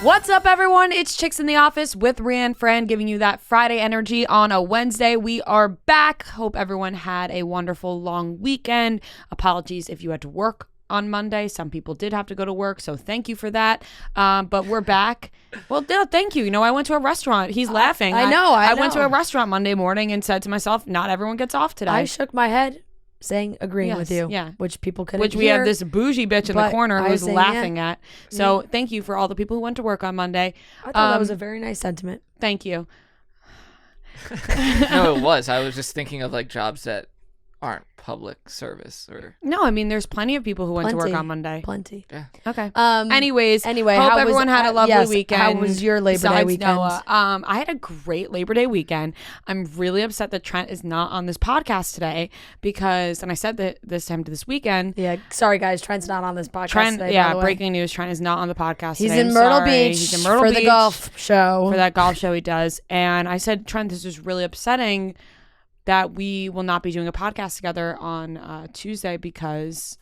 What's up, everyone? It's Chicks in the Office with Rianne Fran, giving you that Friday energy on a Wednesday. We are back. Hope everyone had a wonderful long weekend. Apologies if you had to work on Monday. Some people did have to go to work, so thank you for that. But we're back. Well, no, thank you. You know, I went to a restaurant. He's laughing. I know. I went to a restaurant Monday morning and said to myself, not everyone gets off today. I shook my head, agreeing with you. Yeah. Which people couldn't Which we hear, have this bougie bitch in the corner who's laughing at. So Yeah. thank you for all the people who went to work on Monday. I thought that was a very nice sentiment. Thank you. No, it was. I was just thinking of like jobs that aren't public service or. No, I mean, there's plenty of people who went to work on Monday. Plenty. Yeah. Okay. Anyway, hope everyone had a lovely weekend. How was your Labor Day weekend? Noah. I had a great Labor Day weekend. I'm really upset that Trent is not on this podcast today because, and I said that this time to this weekend. Yeah, sorry guys, Trent's not on this podcast today. Yeah, breaking news. Trent is not on the podcast He's today. in Myrtle Beach. He's in Myrtle for Beach the golf show. For that golf show he does. And I said, Trent, this is really upsetting that we will not be doing a podcast together on Tuesday because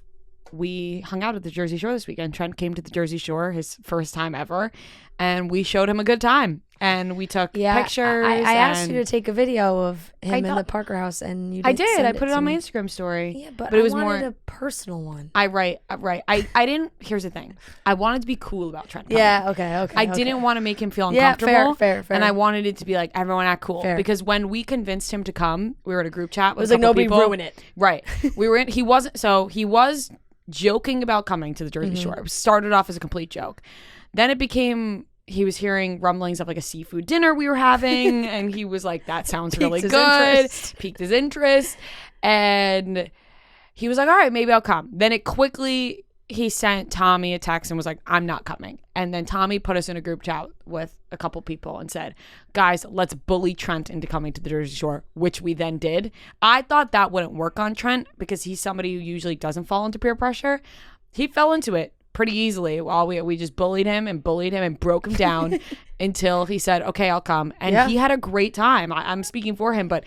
we hung out at the Jersey Shore this weekend. Trent came to the Jersey Shore, his first time ever, and we showed him a good time. And we took pictures. I asked you to take a video of him in the Parker House, and you didn't. I did. Send I put it to on my me. Instagram story. Yeah, but it was wanted more a personal one. Right. I didn't. Here's the thing. I wanted to be cool about Trent coming. Yeah. Okay. I didn't want to make him feel uncomfortable. Yeah, fair. And I wanted it to be like everyone act cool. Fair. Because when we convinced him to come, we were in a group chat with it was a like couple nobody people. ruin it. Right. We were in. He was joking about coming to the Jersey Shore. It started off as a complete joke. Then it became. He was hearing rumblings of like a seafood dinner we were having, and he was like, "That sounds really good." Piqued his interest, and he was like, "All right, maybe I'll come." Then he sent Tommy a text and was like, "I'm not coming." And then Tommy put us in a group chat with a couple people and said, "Guys, let's bully Trent into coming to the Jersey Shore," which we then did. I thought that wouldn't work on Trent because he's somebody who usually doesn't fall into peer pressure. He fell into it pretty easily. We just bullied him and broke him down until he said, "Okay, I'll come." And he had a great time. I'm speaking for him, but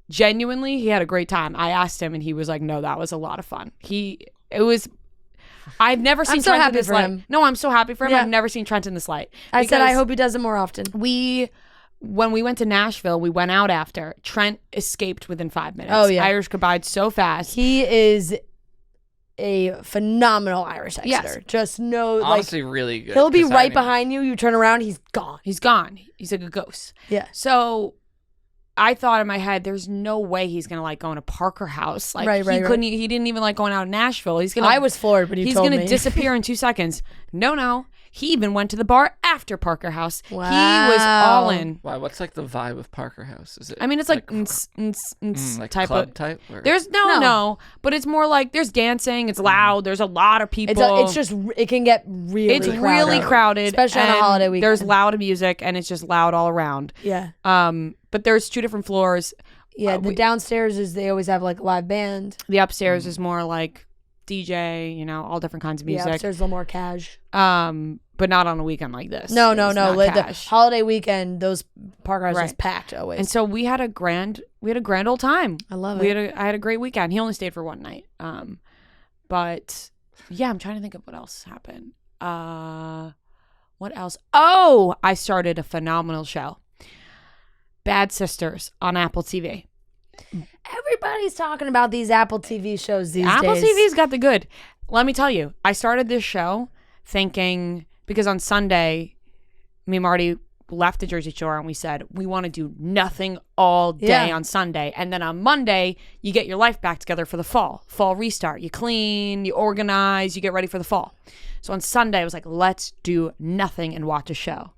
genuinely, he had a great time. I asked him and he was like, "No, that was a lot of fun." I've never seen Trent in this light. No, I'm so happy for him. Yeah. I've never seen Trent in this light. I said I hope he does it more often. When we went to Nashville, we went out after. Trent escaped within 5 minutes. Oh, yeah. Irish goodbye so fast. He is a phenomenal Irish exiter. Yes. Just know, Honestly, really good. He'll be right behind you. You turn around, he's gone. He's gone. He's like a ghost. Yeah. So I thought in my head, there's no way he's gonna like going to Parker House. Like Right. He didn't even like going out in Nashville. I was floored, but he's gonna disappear in 2 seconds. No. He even went to the bar after Parker House. Wow. He was all in. Why? What's like the vibe of Parker House? Is it? I mean, it's like like type club of type. Or? There's no, but it's more like there's dancing. It's loud. There's a lot of people. It's just it can get really. It's really crowded, especially on a and holiday weekend. There's loud music, and it's just loud all around. Yeah. But there's 2 different floors. Yeah. The downstairs is they always have like a live band. The upstairs is more like DJ. All different kinds of music. Yeah. Upstairs is a little more cash. But not on a weekend like this. No. Like the holiday weekend, those Parker House is packed always. And so we had a grand old time. I love it. I had a great weekend. He only stayed for one night. But yeah, I'm trying to think of what else happened. What else? Oh, I started a phenomenal show. Bad Sisters on Apple TV. Everybody's talking about these Apple TV shows these days. Apple TV's got the good. Let me tell you, I started this show thinking, because on Sunday, me and Marty left the Jersey Shore and we said, we want to do nothing all day on Sunday. And then on Monday, you get your life back together for the fall restart. You clean, you organize, you get ready for the fall. So on Sunday, I was like, let's do nothing and watch a show.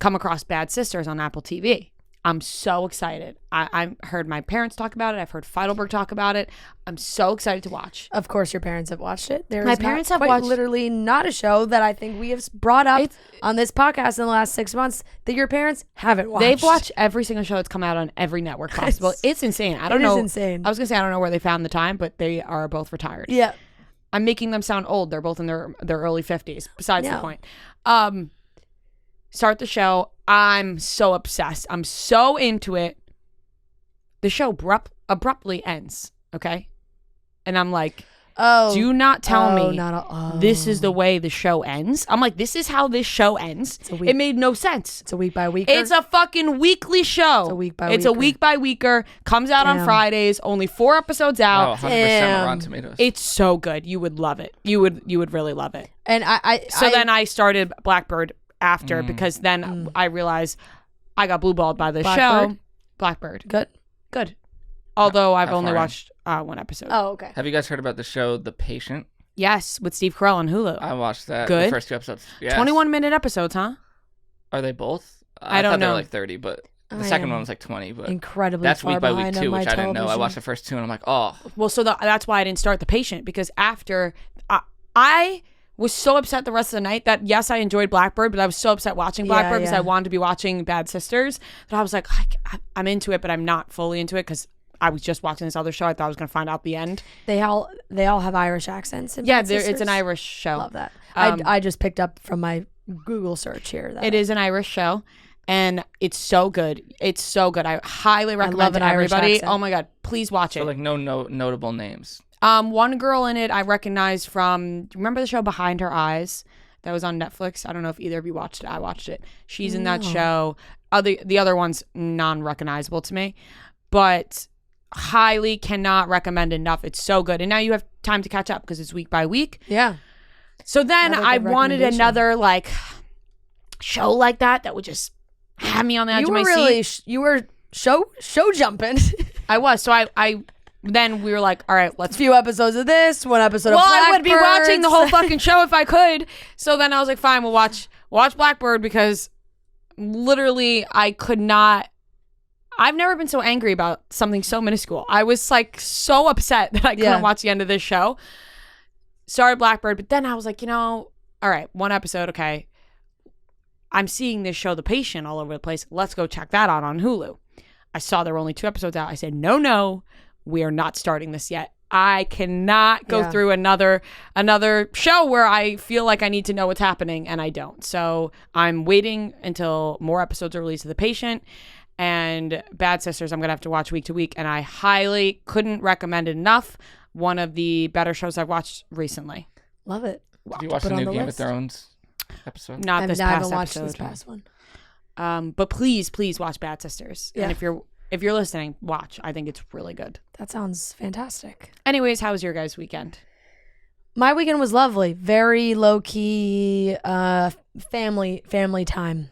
Come across Bad Sisters on Apple TV. I'm so excited. I heard my parents talk about it. I've heard Feidelberg talk about it. I'm so excited to watch. Of course, your parents have watched it. My parents have watched. Literally not a show that I think we have brought up on this podcast in the last 6 months that your parents haven't watched. They've watched every single show that's come out on every network possible. It's insane. I don't know. It is insane. I was gonna say I don't know where they found the time, but they are both retired. Yeah. I'm making them sound old. They're both in their early 50s. Besides the point. Start the show. I'm so obsessed. I'm so into it. The show abruptly ends. Okay. And I'm like, Do not tell me not this is the way the show ends. I'm like, this is how this show ends. It made no sense. It's a week by week. It's a fucking weekly show. It's a week by It's a week by weeker. Comes out on Fridays. Only 4 episodes out. 100% Rotten Tomatoes. It's so good. You would love it. You would really love it. And then I started Blackbird after because then I realized I got blueballed by this show. Blackbird. Good. Although I've only watched 1 episode. Oh, okay. Have you guys heard about the show The Patient? Yes, with Steve Carell on Hulu. I watched that. Good. The first 2 episodes. Yes. 21-minute episodes, huh? Are they both? I don't thought know. They were like 30, but the second one was like 20. But incredibly that's far week by week behind on too, my which I didn't know. I television. watched the first 2 and I'm like, oh. Well, so that's why I didn't start The Patient, because after I was so upset the rest of the night that yes, I enjoyed Blackbird, but I was so upset watching Blackbird because I wanted to be watching Bad Sisters that I was like, I'm into it, but I'm not fully into it because I was just watching this other show. I thought I was going to find out the end. They all have Irish accents. In Yeah, Bad Sisters. It's an Irish show. Love that. I just picked up from my Google search here. It is an Irish show, and it's so good. It's so good. I highly recommend it to Irish everybody. accent. Oh my god, please watch it. So like no notable names. One girl in it I recognized from. Remember the show Behind Her Eyes that was on Netflix? I don't know if either of you watched it. I watched it. She's in that show. The other one's non-recognizable to me, but highly cannot recommend enough. It's so good, and now you have time to catch up because it's week by week. Yeah. So then I wanted another like show like that would just have me on the edge of my seat. You were show jumping. I was. So I then we were like, all right, let's. A few episodes of this, 1 episode of Well, Blackbird. I would be watching the whole fucking show if I could. So then I was like, fine, we'll watch Blackbird because literally I could not. I've never been so angry about something so minuscule. I was like so upset that I couldn't watch the end of this show. Started Blackbird, but then I was like, all right, 1 episode, okay. I'm seeing this show, The Patient, all over the place. Let's go check that out on Hulu. I saw there were only 2 episodes out. I said, no, we are not starting this yet. I cannot go through another show where I feel like I need to know what's happening, and I don't. So I'm waiting until more episodes are released of The Patient. And Bad Sisters, I'm going to have to watch week to week. And I highly couldn't recommend it enough. One of the better shows I've watched recently. Love it. Did you watch the new Game of Thrones episode? Not this past haven't watched episode. this past one. But please watch Bad Sisters. Yeah. And if you're listening, watch. I think it's really good. That sounds fantastic. Anyways, how was your guys' weekend? My weekend was lovely. Very low key family time.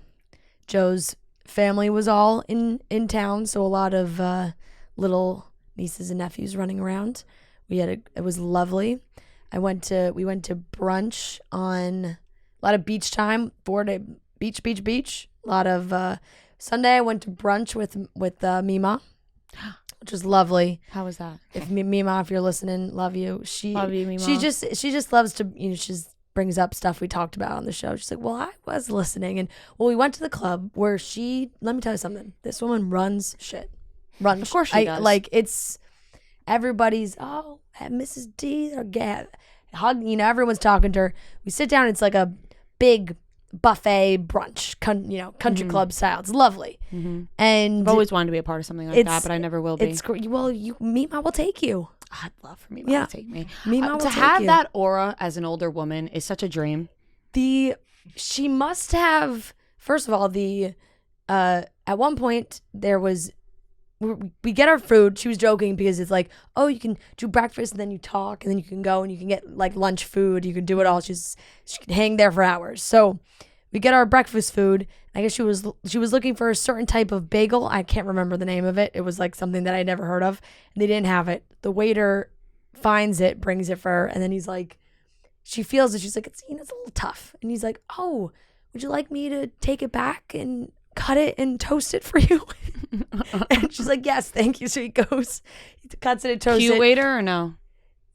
Joe's family was all in town, so a lot of little nieces and nephews running around. It was lovely. We went to brunch on a lot of beach time. 4-day beach. A lot of Sunday I went to brunch with Mima, which was lovely. How was that? If Mima, if you're listening, love you. Love you, Mima. She just loves to, she just brings up stuff we talked about on the show. She's like, well, I was listening, and we went to the club where let me tell you something. This woman runs shit. Of course she does. Like, it's everybody's Mrs. D or hug. Everyone's talking to her. We sit down. It's like a big buffet brunch, country club style. It's lovely. Mm-hmm. And I've always wanted to be a part of something like that, but I never will be. It's great. Well, Mima will take you. I'd love for Mima to take me. Mima will to take have you. that aura as an older woman is such a dream. She must have. First of all, at one point there was. We get our food. She was joking because it's like, oh, you can do breakfast and then you talk and then you can go and you can get like lunch food. You can do it all. She can hang there for hours. So we get our breakfast food. I guess she was looking for a certain type of bagel. I can't remember the name of it. It was like something that I never heard of, and they didn't have it. The waiter finds it, brings it for her, and then he's like, she feels it. She's like, it's a little tough, and he's like, oh, would you like me to take it back and cut it and toast it for you? And she's like, yes, thank you. So he goes, he cuts it and toasts it. Cute waiter or no?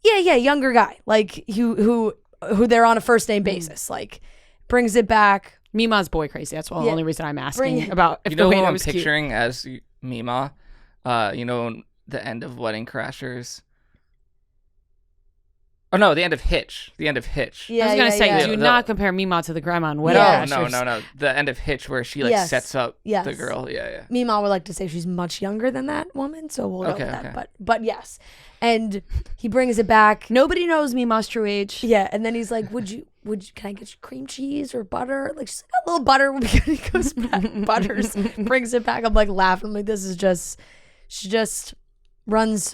Yeah, younger guy, like who they're on a first name basis, like brings it back. Mima's boy crazy. That's the only reason I'm asking about if the waiter who I'm was picturing cute. as Mima. The end of Wedding Crashers. Oh no, the end of Hitch. The end of Hitch. Yeah, I was gonna say, yeah. do not compare Mima to the grandma in No, Wedding Yeah. Crashers. no. The end of Hitch where she like Yes. sets up Yes. the girl. Yeah. Meemaw would like to say she's much younger than that woman, so we'll go Okay, with that. okay. But yes, and he brings it back. Nobody knows Mima's true age. Yeah, and then he's like, "Would you? Can I get you cream cheese or butter? Like, she's like, a little butter would be good." He goes back, butters, brings it back. I'm like laughing. I'm like, this is just, she just runs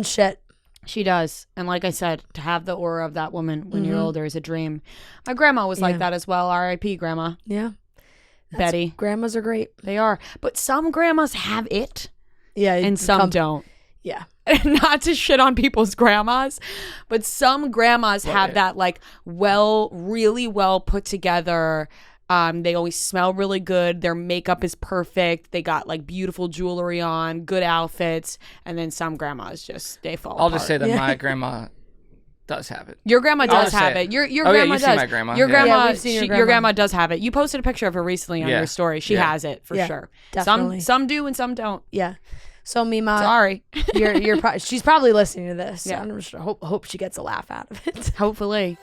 shit. She does. And like I said, to have the aura of that woman when you're older is a dream. My grandma was like that as well. R.I.P. grandma. Yeah, Betty. grandmas are great. They are. But some grandmas have it Yeah, and some don't. Yeah, Not to shit on people's grandmas, but some grandmas have that like really well put together. They always smell really good. Their makeup is perfect. They got like beautiful jewelry on, good outfits. And then some grandmas just, they fall I'll apart. just say that my grandma does have it. Your grandma does just have say it. Your Oh, yeah, grandma you've does. seen my grandma. Your Yeah. grandma, Yeah, we've seen your your grandma. grandma does have it. You posted a picture of her recently on Yeah. your story. She Yeah. has it for Yeah, sure. definitely. Some do and some don't. yeah. So Meemaw, Sorry. she's probably listening to this. Yeah. I'm sure, hope she gets a laugh out of it. Hopefully.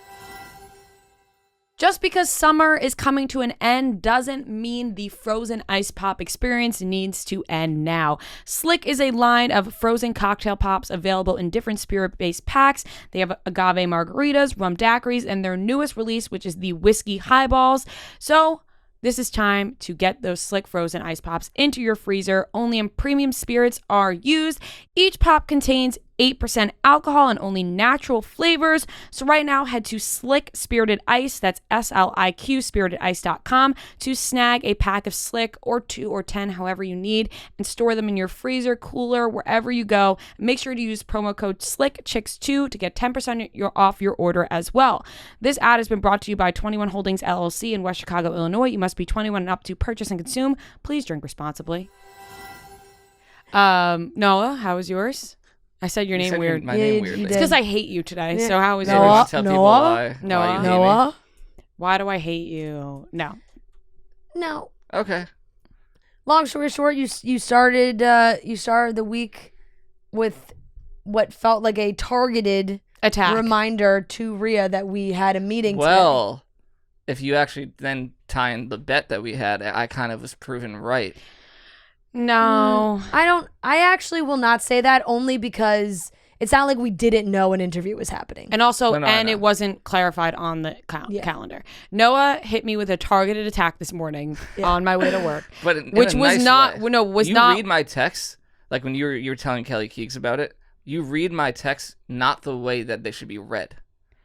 Just because summer is coming to an end doesn't mean the frozen ice pop experience needs to end now. Slick is a line of frozen cocktail pops available in different spirit-based packs. They have agave margaritas, rum daiquiris, and their newest release, which is the whiskey highballs. So this is time to get those Slick frozen ice pops into your freezer. Only in premium spirits are used. Each pop contains 8% alcohol and only natural flavors. So right now, head to Slick Spirited Ice, that's SLIQ, spiritedice.com, to snag a pack of Slick or 2 or 10, however you need, and store them in your freezer, cooler, wherever you go. Make sure to use promo code SlickChicks2 to get 10% off your order as well. This ad has been brought to you by 21 Holdings LLC in West Chicago, Illinois. You must be 21 and up to purchase and consume. Please drink responsibly. Noah, how was yours? I said your You name said weird. My Yeah, name you weirdly. did. It's because I hate you today. Yeah. So how was Yeah, Noah? we yours? want to tell people Noah? why you Noah? hate me. Noah? Why do I hate you? No. No. Okay. Long story short, you started the week with what felt like a targeted Attack. reminder to Rhea that we had a meeting today. Well, if you actually then tie in the bet that we had, I kind of was proven right. No. I actually will not say that, only because it's not like we didn't know an interview was happening. And also, No, I know. it wasn't clarified on the Yeah. calendar. Noah hit me with a targeted attack this morning on my way to work, But in which a was nice not, way. no, was you not. read my text, like when you were telling Kelly Keegs about it, you read my text not the way that they should be read,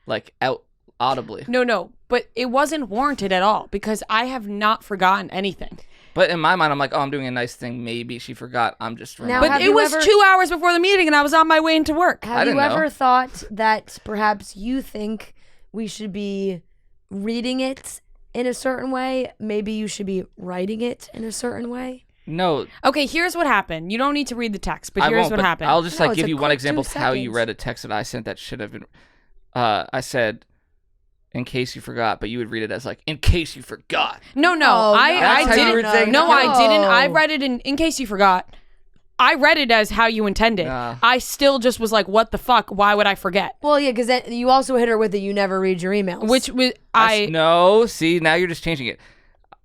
like out audibly. No, but it wasn't warranted at all because I have not forgotten anything. But in my mind, I'm like, oh, I'm doing a nice thing. Maybe she forgot. I'm just Now, remembering. But have it you was ever- 2 hours before the meeting and I was on my way into work. I Have you didn't know. ever thought that perhaps you think we should be reading it in a certain way? Maybe you should be writing it in a certain way? No, Okay, here's what happened. You don't need to read the text, but I here's won't. what But happened. I'll just No, like it's give a you one quick example of 2 how you seconds. read a text that I sent that should have been. I said, in case you forgot, but you would read it as like, in case you forgot. No, Oh, I That's how you didn't. were saying No, it. I didn't. I No. read it in case you forgot. I read it as how you intended. Nah. I still just was like, what the fuck? Why would I forget? Well, yeah, because you also hit her with it. You never read your emails. Which was No, see, now you're just changing it.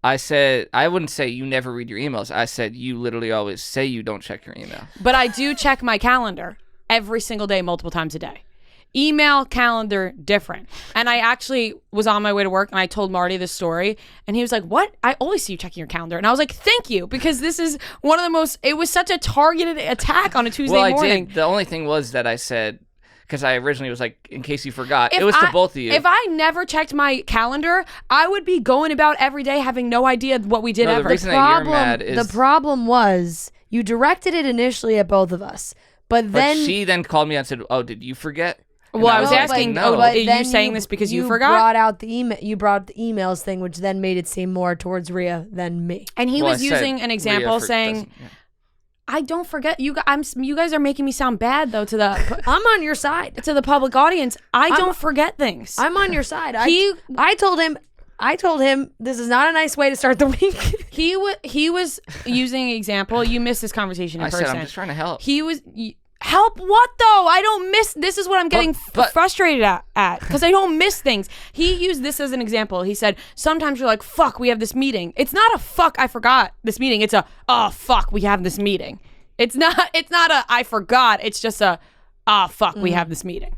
I said, I wouldn't say you never read your emails. I said, you literally always say you don't check your email. but I do check my calendar every single day, multiple times a day. Email, calendar, different. And I actually was on my way to work and I told Marty this story and he was like, what? I always see you checking your calendar. And I was like, thank you, because this is one of the most, it was such a targeted attack on a Tuesday Well, I morning. did. The only thing was that I said, because I originally was like, in case you forgot, it was to both of you. If I never checked my calendar, I would be going about every day having no idea what we did No, the ever. reason that you're mad is- the problem was you directed it initially at both of us, but but then she then called me and said, oh, did you forget? And Well, I was like, asking, no. are you then saying this because you forgot? Brought out the email. You brought the emails thing, which then made it seem more towards Rhea than me. And he Well, was I said using an example Rhea saying, doesn't- yeah. I don't forget you guys. You guys are making me sound bad though to the I'm on your side. to the public audience. I don't forget things. I'm on your side. He- I told him this is not a nice way to start the week. He was using an example. You missed this conversation in I person. said, I'm just trying to help. He was Help what though? I don't miss. This is what I'm getting frustrated at because I don't miss things. He used this as an example. He said, sometimes you're like, fuck, we have this meeting. It's not a fuck, I forgot this meeting. It's a, oh, fuck, we have this meeting. It's not a, I forgot. It's just a, fuck, we have this meeting.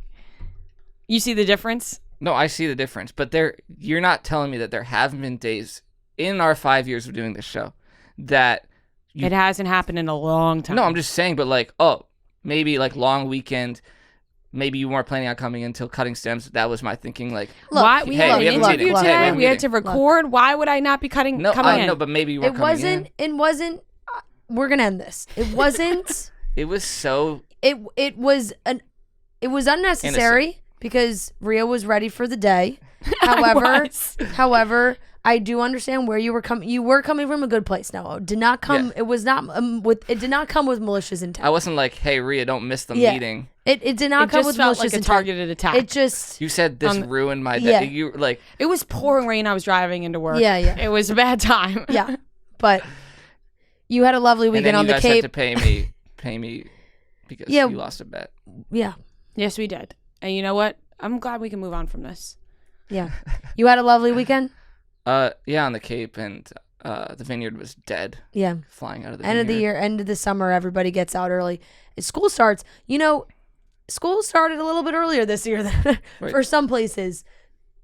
You see the difference? No, I see the difference. But you're not telling me that there haven't been days in our 5 years of doing this show that it hasn't happened in a long time. No, I'm just saying, but like, maybe like long weekend, maybe you weren't planning on coming in until cutting stems. That was my thinking. Like, why we had an interview today? We had to record. Why would I not be coming in? No, but maybe you weren't coming in. It wasn't. We're gonna end this. It wasn't. It was so. It was unnecessary innocent. Because Ria was ready for the day. However, I do understand where you were coming. You were coming from a good place. Now, it did not come. Yeah. It was not It did not come with malicious intent. I wasn't like, "Hey, Ria, don't miss the meeting." It did not come with malicious intent. It just felt like a targeted attack. It just. You said this ruined my day. Yeah. You like. It was pouring rain. I was driving into work. Yeah. It was a bad time. Yeah, but you had a lovely weekend on the Cape. You guys had to pay me because you lost a bet. Yeah. Yes, we did. And you know what? I'm glad we can move on from this. Yeah. You had a lovely weekend? Yeah, on the Cape, and the vineyard was dead. Yeah. Flying out of the end vineyard. Of the year, end of the summer, everybody gets out early. School starts. School started a little bit earlier this year than for some places.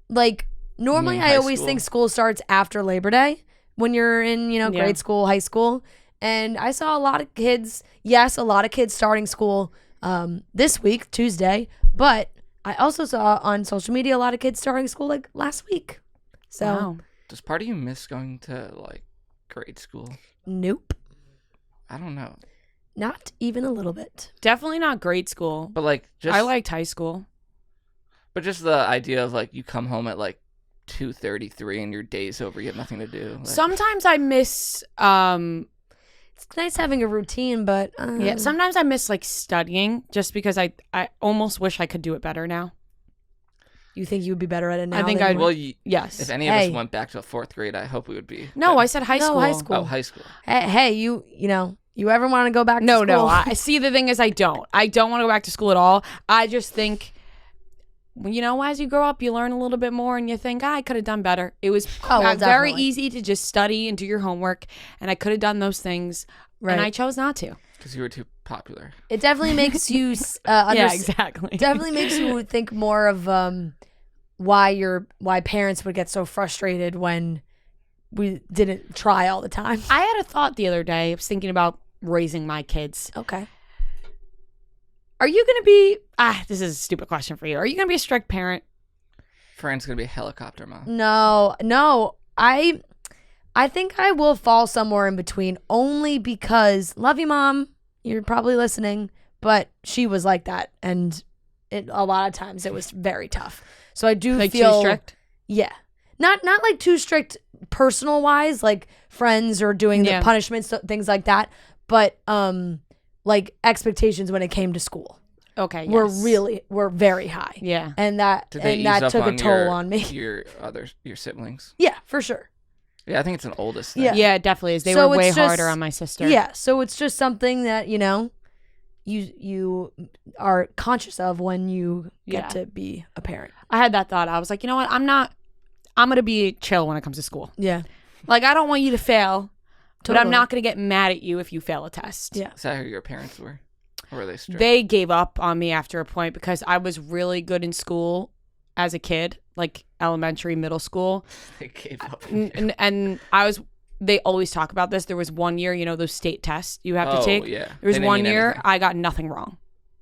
Like, normally I always think school starts after Labor Day when you're in, grade school, high school. And I saw a lot of kids, starting school this week, Tuesday, but I also saw on social media a lot of kids starting school like last week. So, wow. Does part of you miss going to like grade school? Nope. I don't know. Not even a little bit. Definitely not grade school. But like, I liked high school. But just the idea of like you come home at like 2:33 and your day's over, you have nothing to do. Like, sometimes I miss. It's nice having a routine, but yeah. Sometimes I miss like studying, just because I almost wish I could do it better now. You think you would be better at it now? I think I would. Yes. If any of us went back to fourth grade, I hope we would be. No, I said high school. High school. Oh, high school. Hey, you ever want to go back to school? No. I see. The thing is, I don't want to go back to school at all. I just think, as you grow up, you learn a little bit more, and you think, I could have done better. It was very easy to just study and do your homework, and I could have done those things, and I chose not to. Because you were too popular. It definitely makes you. Yeah, exactly. Definitely makes you think more of why parents would get so frustrated when we didn't try all the time. I had a thought the other day. I was thinking about raising my kids. Okay. Are you going to be... this is a stupid question for you. Are you going to be a strict parent? Fran's going to be a helicopter mom. No. I think I will fall somewhere in between, only because, love you, Mom. You're probably listening, but she was like that. And a lot of times it was very tough. So I do feel... too strict? Yeah. Not like too strict personal wise, like friends or doing the punishments, things like that. But like expectations when it came to school. Okay. Were very high. Yeah. And that took a toll on me. Your siblings. Yeah, for sure. Yeah, I think it's an oldest thing. Yeah, it definitely is. They were way harder on my sister. Yeah, so it's just something that, you are conscious of when you get to be a parent. I had that thought. I was like, you know what? I'm going to be chill when it comes to school. Yeah. Like, I don't want you to fail, but I'm not going to get mad at you if you fail a test. Yeah. Is that who your parents were? Or were they strict? They gave up on me after a point because I was really good in school as a kid, like elementary, middle school. They gave up. And they always talk about this. There was one year, those state tests you have to take. Yeah. There was one year I got nothing wrong.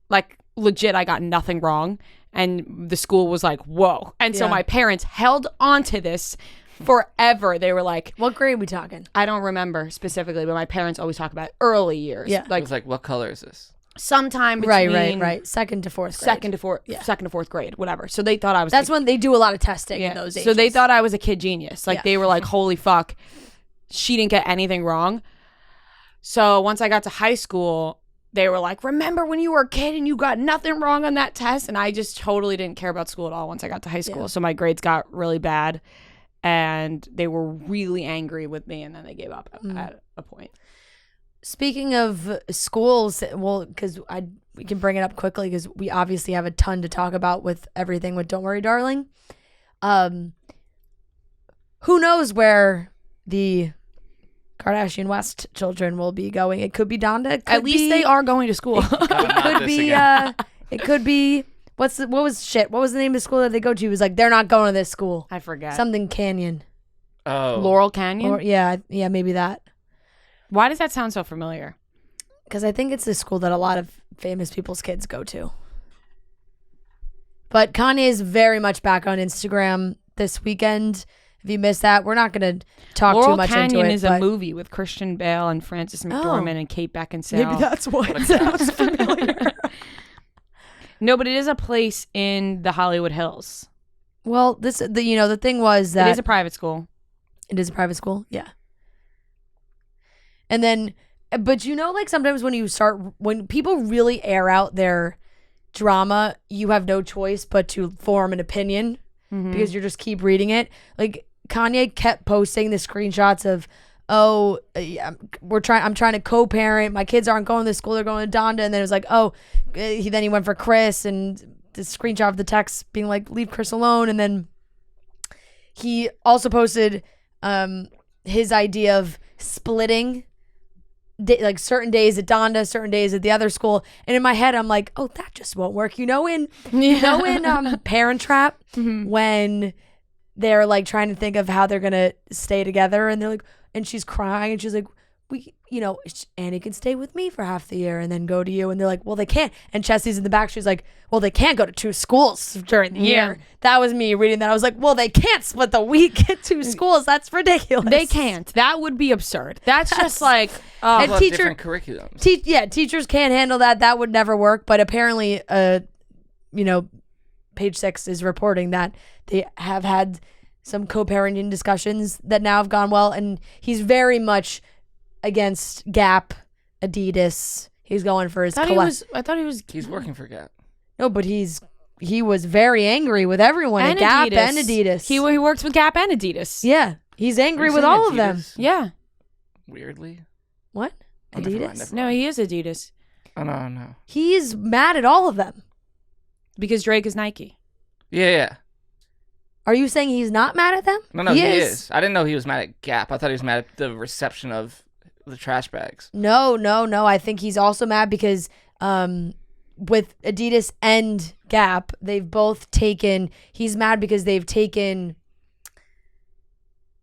Like, legit, I got nothing wrong. And the school was like, whoa. And so my parents held on to this forever. They were like... What grade are we talking? I don't remember specifically, but my parents always talk about early years. Yeah. It was like, what color is this? Sometime between... Right. Second to fourth grade. Second to fourth grade, whatever. So they thought I was... That's when they do a lot of testing in those ages. So they thought I was a kid genius. Like, they were like, holy fuck, she didn't get anything wrong. So once I got to high school, they were like, remember when you were a kid and you got nothing wrong on that test? And I just totally didn't care about school at all once I got to high school. Yeah. So my grades got really bad and they were really angry with me, and then they gave up at a point. Speaking of schools, well, because we can bring it up quickly because we obviously have a ton to talk about with everything with Don't Worry Darling. Who knows where the Kardashian West children will be going? It could be Donda. At least they are going to school. It could be what was the name of the school that they go to? It was like they're not going to this school. I forget. Something Canyon. Oh. Laurel Canyon? Or, yeah, maybe that. Why does that sound so familiar? Because I think it's the school that a lot of famous people's kids go to. But Kanye is very much back on Instagram this weekend. If you missed that, we're not going to talk Laurel too much Canyon into it. is a movie with Christian Bale and Frances McDormand and Kate Beckinsale. Maybe that's why it sounds familiar. No, but it is a place in the Hollywood Hills. Well, the thing was that it is a private school. It is a private school, yeah. And then, but like sometimes when people really air out their drama, you have no choice but to form an opinion because you just keep reading it. Like Kanye kept posting the screenshots of, I'm trying to co-parent. My kids aren't going to school; they're going to Donda. And then it was like, he went for Chris, and the screenshot of the text being like, "Leave Chris alone." And then he also posted his idea of splitting. Like certain days at Donda, certain days at the other school, and in my head I'm like, oh, that just won't work. In Parent Trap, when they're like trying to think of how they're gonna stay together, and they're like, and she's crying, and she's like, Annie can stay with me for half the year and then go to you, and they're like, well, they can't. And Chessie's in the back, she's like, well, they can't go to two schools during the year. That was me reading that. I was like, well, they can't split the week at two schools. That's ridiculous. They can't. That would be absurd. That's just like and different curriculums. Teachers can't handle that. That would never work. But apparently, Page Six is reporting that they have had some co-parenting discussions that now have gone well, and he's very much against Gap, Adidas. He's going for his I thought he was He's working for Gap. No, but he was very angry with everyone at Gap and Adidas. He works with Gap and Adidas. Yeah, he's angry with all of them. Yeah. Weirdly. What? Oh, Adidas? No, he is Adidas. Oh, no. He's mad at all of them. Because Drake is Nike. Yeah. Are you saying he's not mad at them? No, he is. I didn't know he was mad at Gap. I thought he was mad at the reception of the trash bags. No. I think he's also mad because with Adidas and Gap, they've both taken, he's mad because they've taken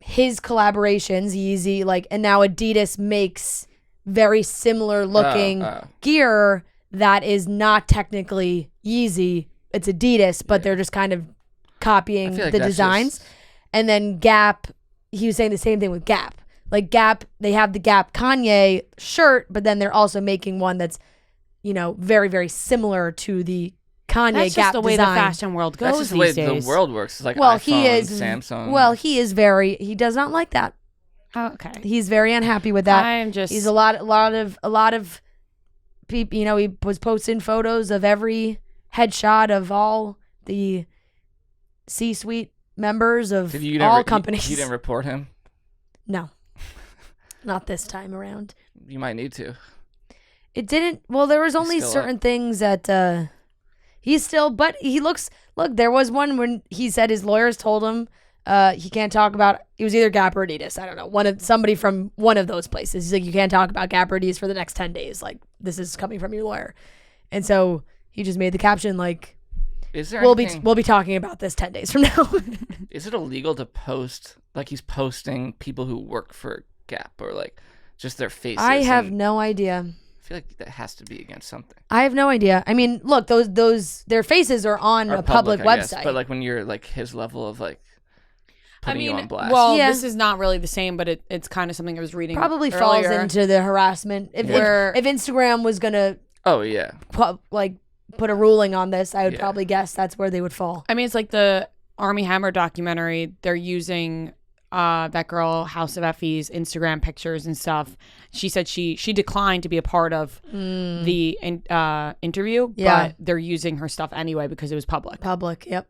his collaborations, Yeezy, and now Adidas makes very similar looking gear that is not technically Yeezy. It's Adidas, but they're just kind of copying the designs. And then Gap, he was saying the same thing with Gap. Like Gap, they have the Gap Kanye shirt, but then they're also making one that's, very, very similar to the Kanye That's Gap just the way design. the fashion world goes That's just the way these days. the world works. It's like iPhone, Samsung. Well, he does not like that. Oh, okay. He's very unhappy with that. He's a lot of people, he was posting photos of every headshot of all the C-suite members of all companies. You didn't report him? No. Not this time around. You might need to. It didn't. Well, there was only certain things that but he looks. Look, there was one when he said his lawyers told him he can't talk about. It was either Gap or Adidas. I don't know. Somebody from one of those places. He's like, you can't talk about Gap or Adidas for the next 10 days. Like, this is coming from your lawyer. And so he just made the caption like, is there we'll be talking about this 10 days from now. Is it illegal to post, like he's posting people who work for Gap or like just their faces? I have no idea. I feel like that has to be against something. I have no idea. I mean, look, those their faces are on a public website. Guess, but like when you're like his level of like putting you on blast. Well, this is not really the same, but it's kind of something I was reading. Probably earlier. falls into the harassment. If Instagram was gonna, put a ruling on this, I would probably guess that's where they would fall. I mean, it's like the Armie Hammer documentary. They're using that girl House of Effie's Instagram pictures and stuff. She said she declined to be a part of the interview, but they're using her stuff anyway because it was public. Yep.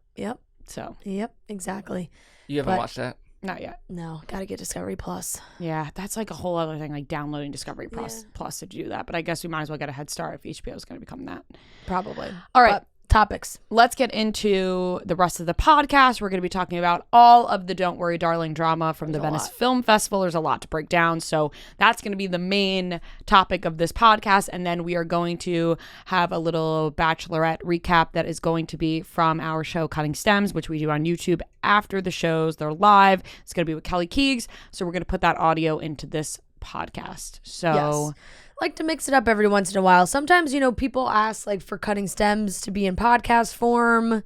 So yep, exactly. You haven't watched that? Not yet. No, gotta get Discovery Plus. Yeah, that's like a whole other thing, like downloading Discovery Plus to do that. But I guess we might as well get a head start if HBO is going to become that. Probably. All right. But topics. Let's get into the rest of the podcast. We're going to be talking about all of the Don't Worry Darling drama from the Venice Film Festival. There's a lot to break down. So that's going to be the main topic of this podcast. And then we are going to have a little Bachelorette recap that is going to be from our show Cutting Stems, which we do on YouTube after the shows. They're live. It's going to be with Kelly Keegs. So we're going to put that audio into this podcast. So... Yes. Like to mix it up every once in a while. Sometimes, people ask like for Cutting Stems to be in podcast form,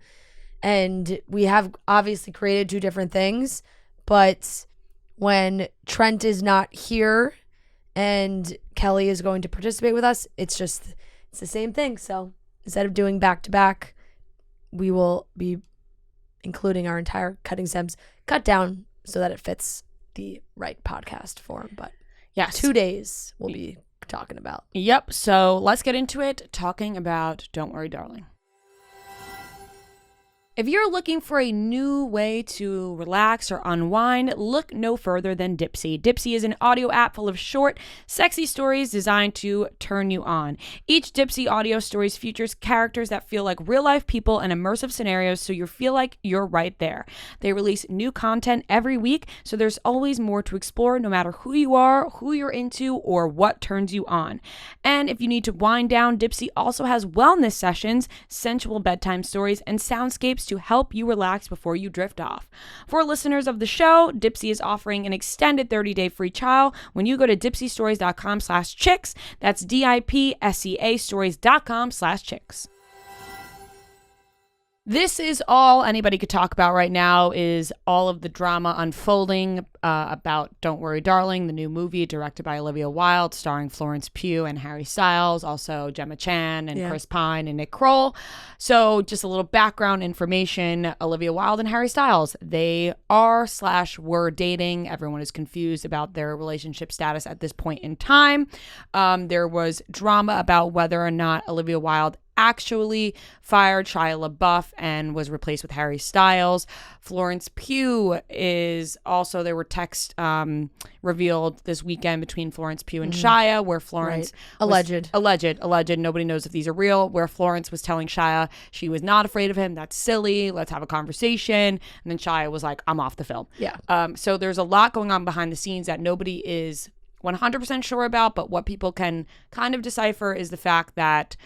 and we have obviously created two different things, but when Trent is not here and Kelly is going to participate with us, it's the same thing. So instead of doing back to back, we will be including our entire Cutting Stems cut down so that it fits the right podcast form. But yes, 2 days we'll be talking about. Yep. So let's get into it, talking about Don't Worry Darling. If you're looking for a new way to relax or unwind, look no further than Dipsea. Dipsea is an audio app full of short, sexy stories designed to turn you on. Each Dipsea audio stories features characters that feel like real-life people and immersive scenarios, so you feel like you're right there. They release new content every week, so there's always more to explore no matter who you are, who you're into, or what turns you on. And if you need to wind down, Dipsea also has wellness sessions, sensual bedtime stories, and soundscapes to help you relax before you drift off. For listeners of the show, Dipsea is offering an extended 30-day free trial when you go to dipseastories.com/chicks. That's DIPSEA stories.com/chicks. This is all anybody could talk about right now, is all of the drama unfolding about Don't Worry Darling, the new movie directed by Olivia Wilde, starring Florence Pugh and Harry Styles, also Gemma Chan and Chris Pine and Nick Kroll. So just a little background information. Olivia Wilde and Harry Styles, they are/were dating. Everyone is confused about their relationship status at this point in time. There was drama about whether or not Olivia Wilde actually fired Shia LaBeouf and was replaced with Harry Styles. Florence Pugh is also, there were texts revealed this weekend between Florence Pugh and Shia, where Florence alleged. Nobody knows if these are real, where Florence was telling Shia she was not afraid of him. That's silly. Let's have a conversation. And then Shia was like, I'm off the film. Yeah. So there's a lot going on behind the scenes that nobody is 100% sure about, but what people can kind of decipher is the fact that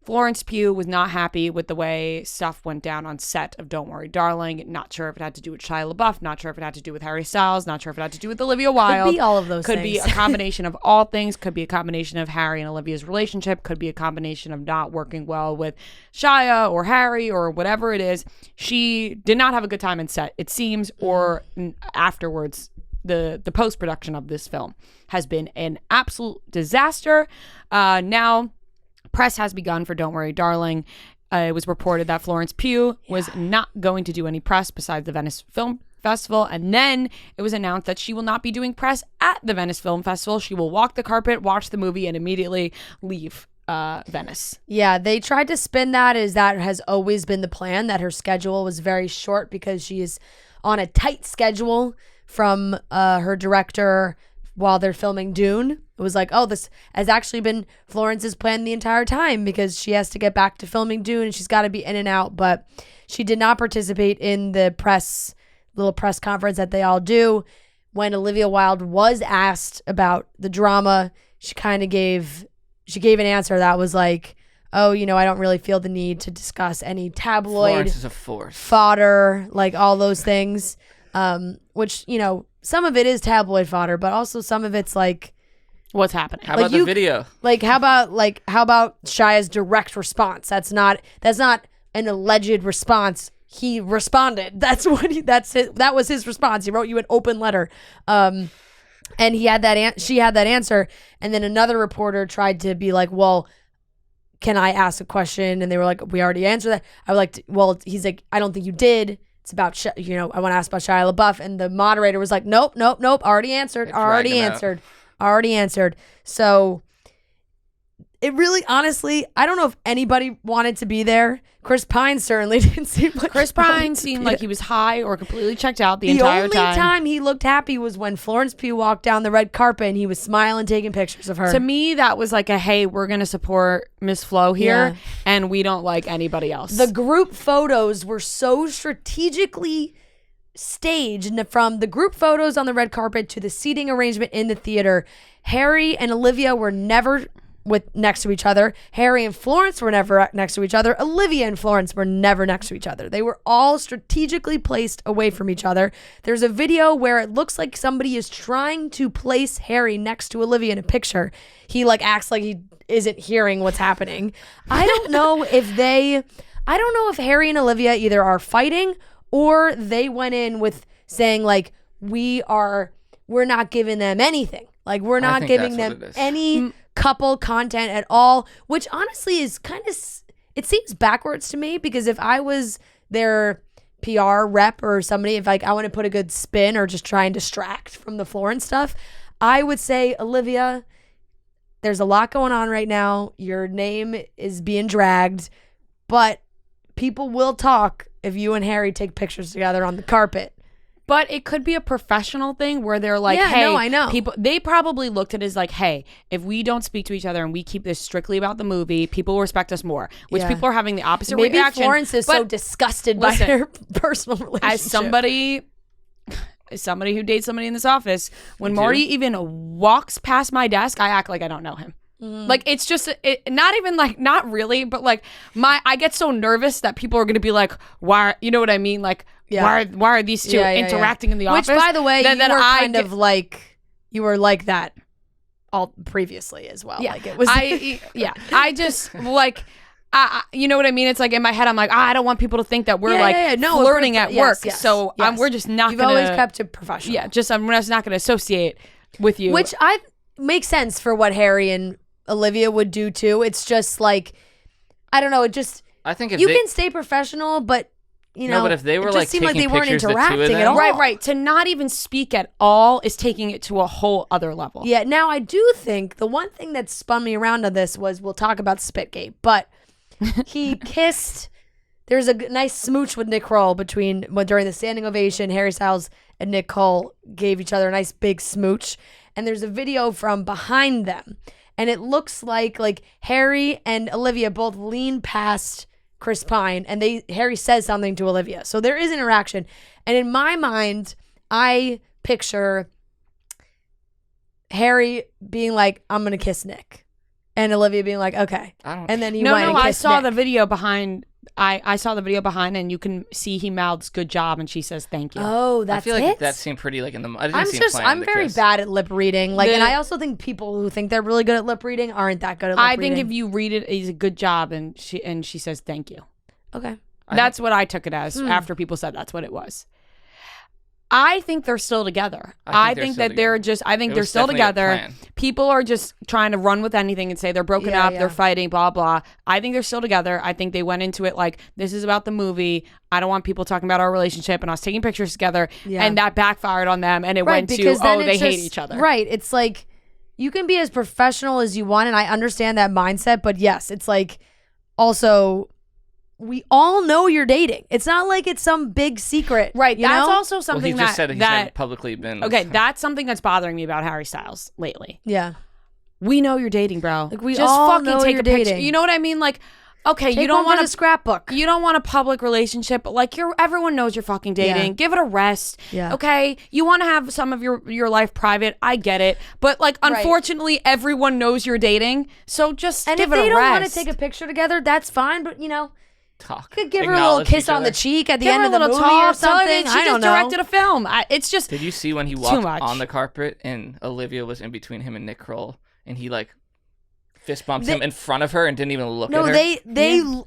Florence Pugh was not happy with the way stuff went down on set of Don't Worry Darling. Not sure if it had to do with Shia LaBeouf. Not sure if it had to do with Harry Styles. Not sure if it had to do with Olivia Wilde. Could be all of those Could things. be a combination of all things. Could be a combination of Harry and Olivia's relationship. Could be a combination of not working well with Shia or Harry or whatever it is. She did not have a good time in set, it seems, or afterwards. The post-production of this film has been an absolute disaster. Now, press has begun for Don't Worry Darling. It was reported that Florence Pugh was not going to do any press besides the Venice Film Festival. And then it was announced that she will not be doing press at the Venice Film Festival. She will walk the carpet, watch the movie, and immediately leave Venice. Yeah, they tried to spin that as that has always been the plan, that her schedule was very short because she is on a tight schedule from her director while they're filming Dune. It was like, oh, this has actually been Florence's plan the entire time because she has to get back to filming Dune and she's got to be in and out. But she did not participate in the little press conference that they all do. When Olivia Wilde was asked about the drama, she gave an answer that was like, oh, I don't really feel the need to discuss any tabloid Florence is a force. fodder, like all those things, which, some of it is tabloid fodder, but also some of it's like, what's happening? How about the video? Like, how about Shia's direct response? That's not an alleged response. He responded. That was his response. He wrote you an open letter. And she had that answer. And then another reporter tried to be like, well, can I ask a question? And they were like, we already answered that. I was like, well, he's like, I don't think you did. It's about, I want to ask about Shia LaBeouf. And the moderator was like, nope. Already answered. Already answered. So it really, honestly, I don't know if anybody wanted to be there. Chris Pine certainly didn't seem like Chris Pine seemed like he was high or completely checked out the entire time. The only time he looked happy was when Florence Pugh walked down the red carpet and he was smiling, taking pictures of her. To me, that was like a, hey, we're going to support Miss Flo here, and we don't like anybody else. The group photos were so strategically staged, from the group photos on the red carpet to the seating arrangement in the theater. Harry and Olivia were never next to each other. Harry and Florence were never next to each other. Olivia and Florence were never next to each other. They were all strategically placed away from each other. There's a video where it looks like somebody is trying to place Harry next to Olivia in a picture. He like acts like he isn't hearing what's happening. I don't know if Harry and Olivia either are fighting or they went in with saying like, we're not giving them anything. Like, we're not giving them any couple content at all, which honestly is kind of, it seems backwards to me, because if I was their PR rep or somebody, if like I want to put a good spin or just try and distract from the Florence stuff, I would say, Olivia, there's a lot going on right now. Your name is being dragged, but people will talk if you and Harry take pictures together on the carpet. But it could be a professional thing where they're like, hey, I know. People, they probably looked at it as like, hey, if we don't speak to each other and we keep this strictly about the movie, people will respect us more, which people are having the opposite reaction. Maybe Florence is so disgusted by their personal relationship. As somebody who dates somebody in this office, when Marty even walks past my desk, I act like I don't know him. Like, it's just not even like, not really, but like I get so nervous that people are going to be like, why, you know what I mean? Like, why are these two interacting in the office? Which, by the way, you were like that all previously as well. Yeah. Like it was. I just like, you know what I mean? It's like in my head, I'm like, I don't want people to think that we're flirting at work. So we're just not You've always kept it professional. Yeah, I'm just not going to associate with you. Which makes sense for what Harry and Olivia would do too. It's just like, I don't know. It just, I think if you can stay professional, but you know, but if they were like seemed like they weren't interacting at all. Right. To not even speak at all is taking it to a whole other level. Yeah. Now I do think the one thing that spun me around on this was, we'll talk about Spitgate, but he kissed. There's a nice smooch with Nick Kroll during the standing ovation. Harry Styles and Nick Kroll gave each other a nice big smooch, and there's a video from behind them. And it looks like Harry and Olivia both lean past Chris Pine, and Harry says something to Olivia. So there is interaction. And in my mind, I picture Harry being like, I'm going to kiss Nick. And Olivia being like, okay. And then he went and kissed I saw Nick. the video behind. I saw the video behind, and you can see he mouths "good job," and she says "thank you." Oh, that's it. I feel like that seemed pretty like in the. I'm very bad at lip reading. And I also think people who think they're really good at lip reading aren't that good at lip reading. I think if you read it, it's a good job, and she says "thank you." Okay, that's what I took it as after people said that's what it was. I think they're still together. I think they're still together. People are just trying to run with anything and say they're broken up, they're fighting, blah, blah. I think they're still together. I think they went into it like, this is about the movie. I don't want people talking about our relationship and us taking pictures together. Yeah. And that backfired on them. And it went to, they hate each other. Right. It's like, you can be as professional as you want. And I understand that mindset. But yes, it's like, also, we all know you're dating. It's not like it's some big secret. Right. That's know? also something he just said he's never publicly been. Okay, that's something that's bothering me about Harry Styles lately. Yeah. We know you're dating, bro. Like, we just all fucking know take you're a picture. dating. You know what I mean? Like, okay, take you don't want a scrapbook. You don't want a public relationship, but like everyone knows you're fucking dating. Yeah. Give it a rest. Yeah. Okay. You want to have some of your life private. I get it. But like, unfortunately, everyone knows you're dating. So just give it a rest. And if they don't want to take a picture together, that's fine. But talk. Could give her a little kiss on the cheek at the end of the movie or something. She just directed a film. It's just. Did you see when he walked on the carpet and Olivia was in between him and Nick Kroll, and he like fist bumped him in front of her and didn't even look at her? No,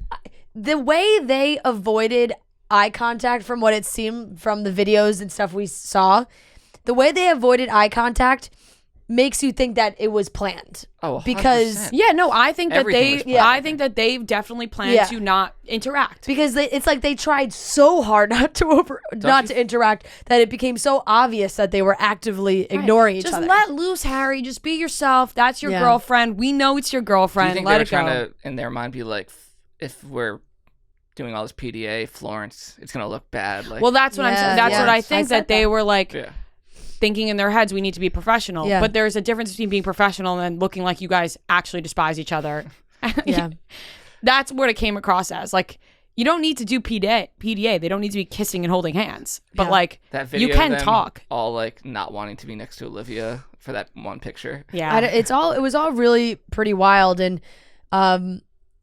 the way they avoided eye contact, from what it seemed from the videos and stuff we saw, the way they avoided eye contact, makes you think that it was planned. Oh, 100%. Because I think that Everything was planned. I think that they've definitely planned to not interact. Because it's like they tried so hard not to interact that it became so obvious that they were actively ignoring each other. Just let loose, Harry. Just be yourself. That's your girlfriend. We know it's your girlfriend. Do you think let they were it go. trying to, in their mind, be like, if we're doing all this PDA, Florence, it's gonna look bad. Like, well, that's what I'm saying. That's what I think, that they were like. Yeah. Thinking in their heads, we need to be professional. Yeah. But there's a difference between being professional and looking like you guys actually despise each other. Yeah. That's what it came across as. Like, you don't need to do PDA. They don't need to be kissing and holding hands. But like, that video you can of them talk. all like not wanting to be next to Olivia for that one picture. Yeah. It was all really pretty wild. And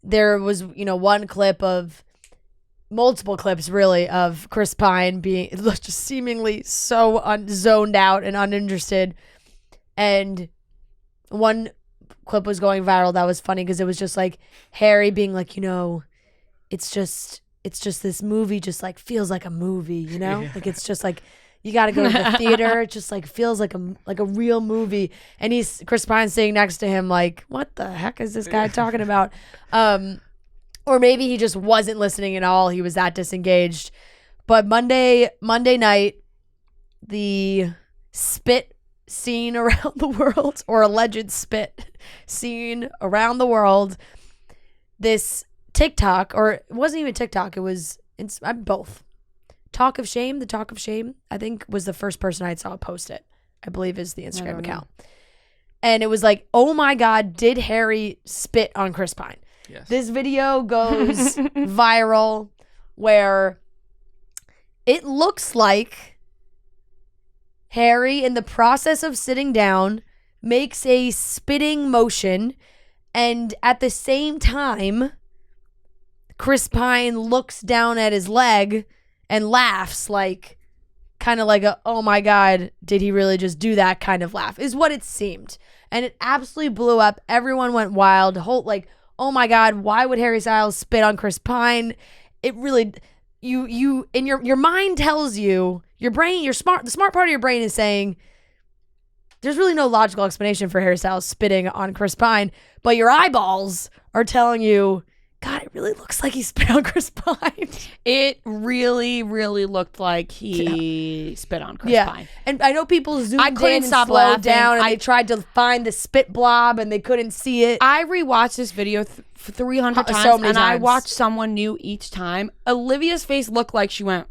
there was, one clip of multiple clips really of Chris Pine being just seemingly so zoned out and uninterested. And one clip was going viral that was funny because it was just like Harry being like, it's just this movie just like feels like a movie, like it's just like you got to go to the theater. It just like feels like a real movie. And Chris Pine sitting next to him like, what the heck is this guy talking about? Or maybe he just wasn't listening at all. He was that disengaged. But Monday night, the spit scene around the world, or alleged spit scene around the world, this TikTok, or it wasn't even TikTok, it was both. The Talk of Shame, I think was the first person I saw post it. I believe is the Instagram account. And it was like, oh my God, did Harry spit on Chris Pine? Yes. This video goes viral where it looks like Harry, in the process of sitting down, makes a spitting motion, and at the same time, Chris Pine looks down at his leg and laughs, like kind of like a, oh my God, did he really just do that kind of laugh, is what it seemed. And it absolutely blew up. Everyone went wild. Oh my God, why would Harry Styles spit on Chris Pine? It really, you in your mind tells you, your brain, the smart part of your brain is saying, there's really no logical explanation for Harry Styles spitting on Chris Pine, but your eyeballs are telling you, God, it really looks like he spit on Chris Pine. It really, really looked like he spit on Chris Pine. And I know people zoomed I couldn't in and stop slowed laughing. down, and they tried to find the spit blob, and they couldn't see it. I rewatched this video 300 times, so many and I times. watched someone new each time. Olivia's face looked like she went,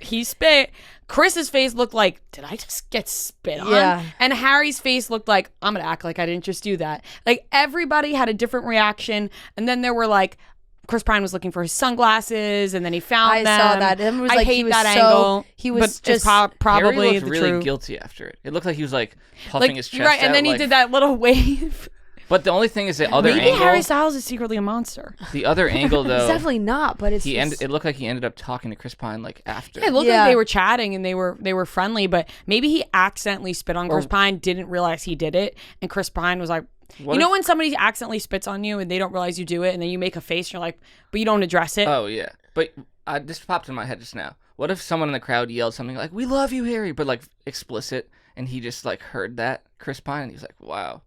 he spit. Chris's face looked like, did I just get spit on? Yeah. And Harry's face looked like, I'm going to act like I didn't just do that. Like, everybody had a different reaction. And then there were like, Chris Pine was looking for his sunglasses, and then he found them. I saw that. It was I like hate he was that so, angle. he was but just it's probably Harry looked the really truth. guilty after it. It looked like he was like puffing his chest right, and out, then he like, did that little wave. But the only thing is the other Maybe angle. Harry Styles is secretly a monster. The other angle though. It's definitely not, but it's It looked like he ended up talking to Chris Pine like after. Yeah, it looked like they were chatting and they were friendly, but maybe he accidentally spit on Chris Pine, didn't realize he did it, and Chris Pine was like, when somebody accidentally spits on you and they don't realize you do it, and then you make a face and you're like, but you don't address it. Oh yeah, but this popped in my head just now. What if someone in the crowd yelled something like, "We love you, Harry," but like explicit, and he just like heard that Chris Pine, and he's like, "Wow."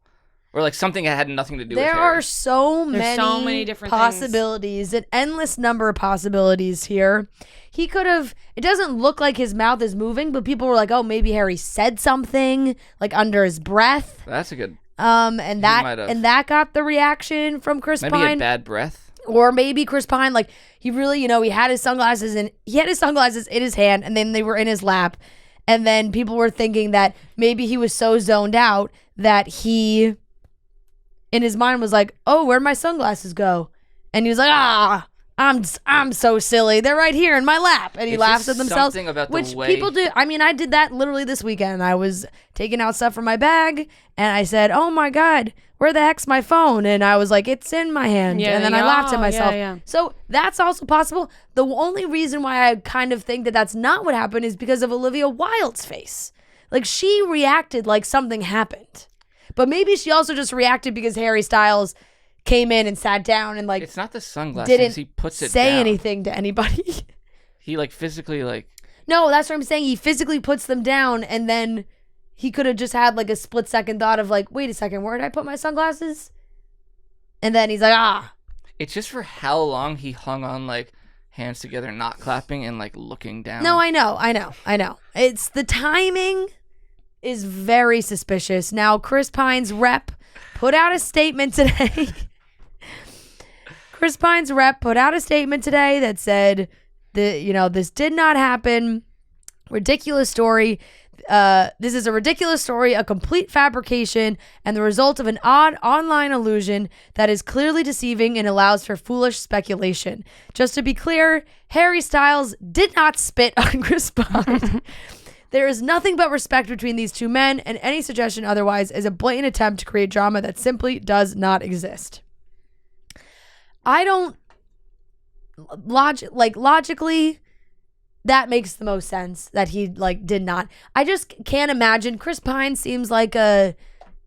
Or like something that had nothing to do with Harry. There are so many different possibilities, an endless number of possibilities here. He could have, it doesn't look like his mouth is moving, but people were like, oh, maybe Harry said something like under his breath. That's a good. And that got the reaction from Chris Pine. Maybe he had bad breath. Or maybe Chris Pine, like he really, he had his sunglasses in his hand, and then they were in his lap. And then people were thinking that maybe he was so zoned out that he, in his mind, was like, oh, where'd my sunglasses go? And he was like, I'm so silly. They're right here in my lap. And he laughs at themselves. Something about which the way people do. I mean, I did that literally this weekend. I was taking out stuff from my bag, and I said, oh my God, where the heck's my phone? And I was like, it's in my hand. Yeah, and then I laughed at myself. Yeah. So that's also possible. The only reason why I kind of think that that's not what happened is because of Olivia Wilde's face. Like, she reacted like something happened. But maybe she also just reacted because Harry Styles came in and sat down and like it's not the sunglasses. didn't He puts it say down. anything to anybody. He like physically like. No, that's what I'm saying. He physically puts them down, and then he could have just had like a split second thought of like, wait a second, where did I put my sunglasses? And then he's like, It's just for how long he hung on like hands together, not clapping and like looking down. No, I know. It's the timing is very suspicious. Now, Chris Pine's rep put out a statement today. Chris Pine's rep put out a statement today that said that, this did not happen. Ridiculous story. This is a ridiculous story, a complete fabrication, and the result of an odd online illusion that is clearly deceiving and allows for foolish speculation. Just to be clear, Harry Styles did not spit on Chris Pine. There is nothing but respect between these two men, and any suggestion otherwise is a blatant attempt to create drama that simply does not exist. Logically, that makes the most sense that he did not. I just can't imagine. Chris Pine seems like a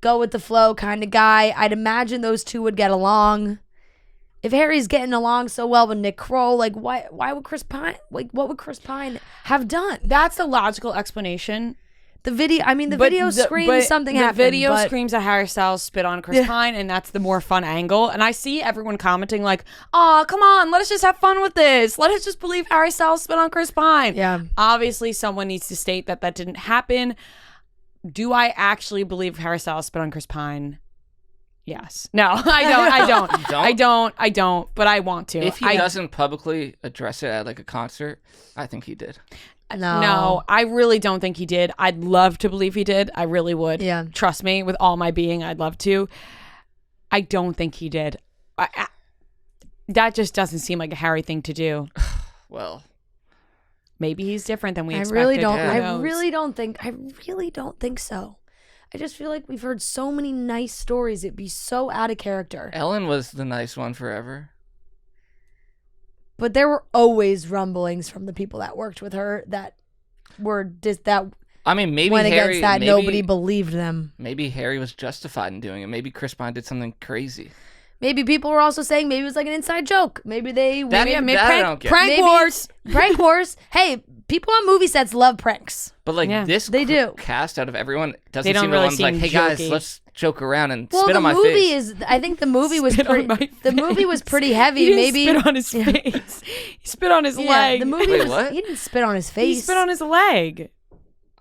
go with the flow kind of guy. I'd imagine those two would get along. If Harry's getting along so well with Nick Kroll, why would Chris Pine, what would Chris Pine have done? That's the logical explanation. The video screams something happened. The video screams that Harry Styles spit on Chris Pine, and that's the more fun angle. And I see everyone commenting like, "Oh, come on, let us just have fun with this. Let us just believe Harry Styles spit on Chris Pine." Yeah. Obviously, someone needs to state that didn't happen. Do I actually believe Harry Styles spit on Chris Pine? Yes. No, I don't. I don't. But I want to. If he doesn't publicly address it at like a concert, I think he did. No, I really don't think he did. I'd love to believe he did. I really would. Yeah. Trust me, with all my being, I'd love to. I don't think he did. That just doesn't seem like a Harry thing to do. Well, maybe he's different than we expected. I really don't. Yeah. I really don't think so. I just feel like we've heard so many nice stories. It'd be so out of character. Ellen was the nice one forever. But there were always rumblings from the people that worked with her that were just that. I mean, maybe went Harry, against that. Nobody believed them. Maybe Harry was justified in doing it. Maybe Chris Pine did something crazy. Maybe people were also saying maybe it was like an inside joke. Maybe they prank wars. Prank wars. Hey, people on movie sets love pranks. But they do. Cast out of everyone doesn't seem really like, hey jokey. Guys, let's joke around and spit on my face. I think the movie was the movie was pretty heavy. He didn't spit on his face. He spit on his leg. The movie Wait, what? He didn't spit on his face. He spit on his leg.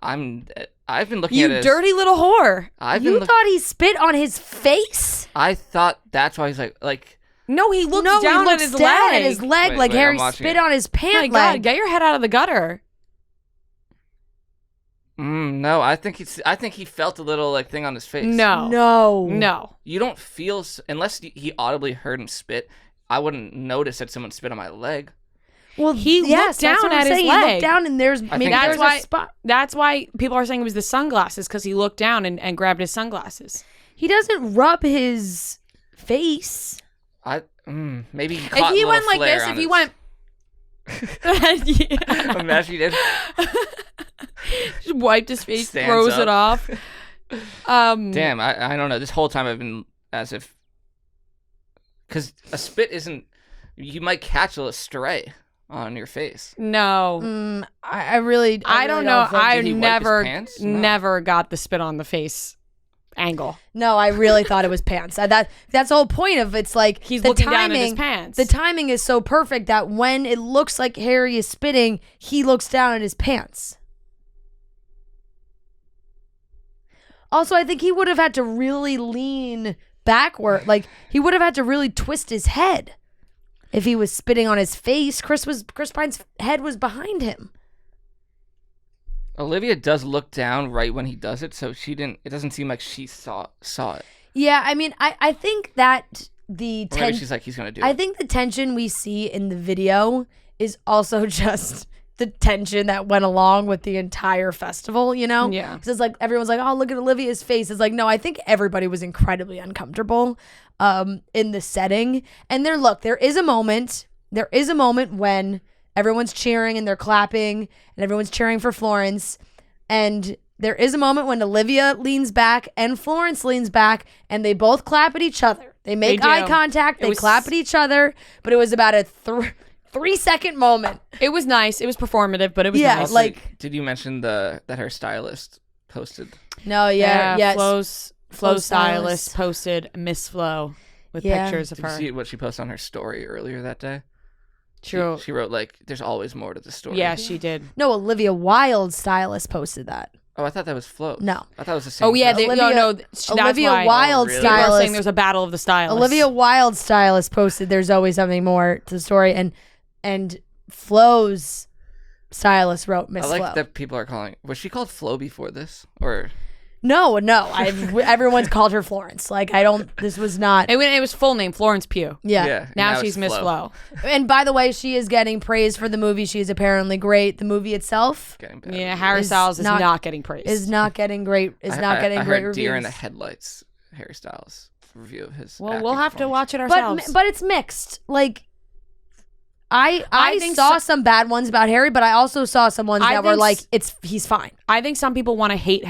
I've been looking You at it. dirty little whore. You thought he spit on his face? I thought that's why he's like. No, he looked down at his leg. At his leg, wait, Harry spit on his pant leg. God, get your head out of the gutter. No, I think he felt a little thing on his face. No. You don't feel unless he audibly heard him spit. I wouldn't notice that someone spit on my leg. Well, he looked down at his leg. He looked down and there's a spot. That's why people are saying it was the sunglasses, because he looked down and grabbed his sunglasses. He doesn't rub his face. Maybe he caught if he went like flare this, on if he his... went. Imagine he did. Just wiped his face, Stands throws up. it off. Damn, I don't know. This whole time I've been as if, because a spit isn't. You might catch a stray on your face. No, I really don't know. I never got the spit on the face angle. No, I really thought it was pants. That's the whole point of it's like he's the looking timing, down at his pants. The timing is so perfect that when it looks like Harry is spitting, he looks down at his pants. Also, I think he would have had to really lean backward. He would have had to really twist his head if he was spitting on his face. Chris Pine's head was behind him. Olivia does look down right when he does it, so she didn't. It doesn't seem like she saw it. Yeah, I mean, I think that the tension. She's like, he's gonna do it. I think the tension we see in the video is also just the tension that went along with the entire festival, Yeah. Because it's like everyone's like, oh, look at Olivia's face. It's like, no, I think everybody was incredibly uncomfortable in the setting. And there is a moment when everyone's cheering and they're clapping and everyone's cheering for Florence. And there is a moment when Olivia leans back and Florence leans back and they both clap at each other. They make eye contact. They clap at each other. But it was about a 3-second moment. It was nice. It was performative, but it was nice. Did you mention that her stylist posted? No, yes. Flo stylist posted Miss Flo with pictures of Did her. you see what she posted on her story earlier that day? True. She wrote like, "There's always more to the story." Yeah, she did. No, Olivia Wilde stylist posted that. Oh, I thought that was Flo. No. I thought it was the same. Oh yeah, girl. that's Olivia why Wilde really? people are stylist. saying there's a battle of the stylists. Olivia Wilde stylist posted there's always something more to the story, and Flo's stylist wrote Miss I like Flo. that people are calling. Was she called Flo before this, or? No. Everyone's called her Florence. Like this was not. It was full name Florence Pugh. Yeah. Now it's she's Miss Flo. And by the way, she is getting praise for the movie. She is apparently great. The movie itself Getting better. Yeah, Harry Styles is not getting praise. is not getting great. I Great heard reviews. Deer in the Headlights. Harry Styles review of his. Well, acting we'll have to performance. watch it ourselves. But it's mixed. Like I think saw some bad ones about Harry, but I also saw some ones that were think like he's fine. I think some people want to hate.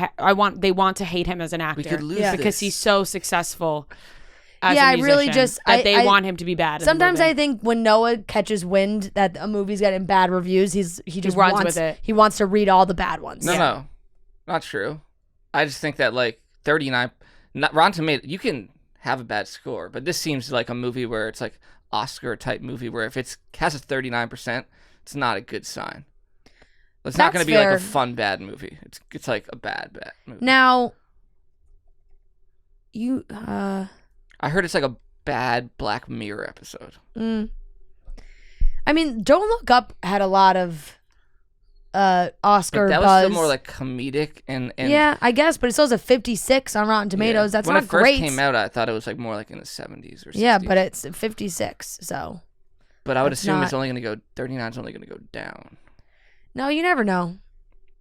They want to hate him as an actor. We could lose because this. he's so successful. As Yeah, a I really musician, just- that I- they I- want him to be bad. Sometimes in the I movie. think when Noah catches wind that a movie's getting bad reviews, he just runs wants with it. He wants to read all the bad ones. No, not true. I just think that like 39, Rotten Tomatoes, you can have a bad score, but this seems like a movie where it's like Oscar type movie where if it has a 39%, it's not a good sign. It's not going to be fair. like a fun bad movie. It's like a bad movie. Now, I heard it's like a bad Black Mirror episode. I mean, Don't Look Up had a lot of Oscar But that was buzz. still more like comedic and yeah, I guess, but it still has a 56 on Rotten Tomatoes. That's when not it first great. came out, I thought it was like more like in the 70s or 60s. Yeah, but it's 56. So But I would That's assume not- it's only going to go 39 is only going to go down. no, you never know.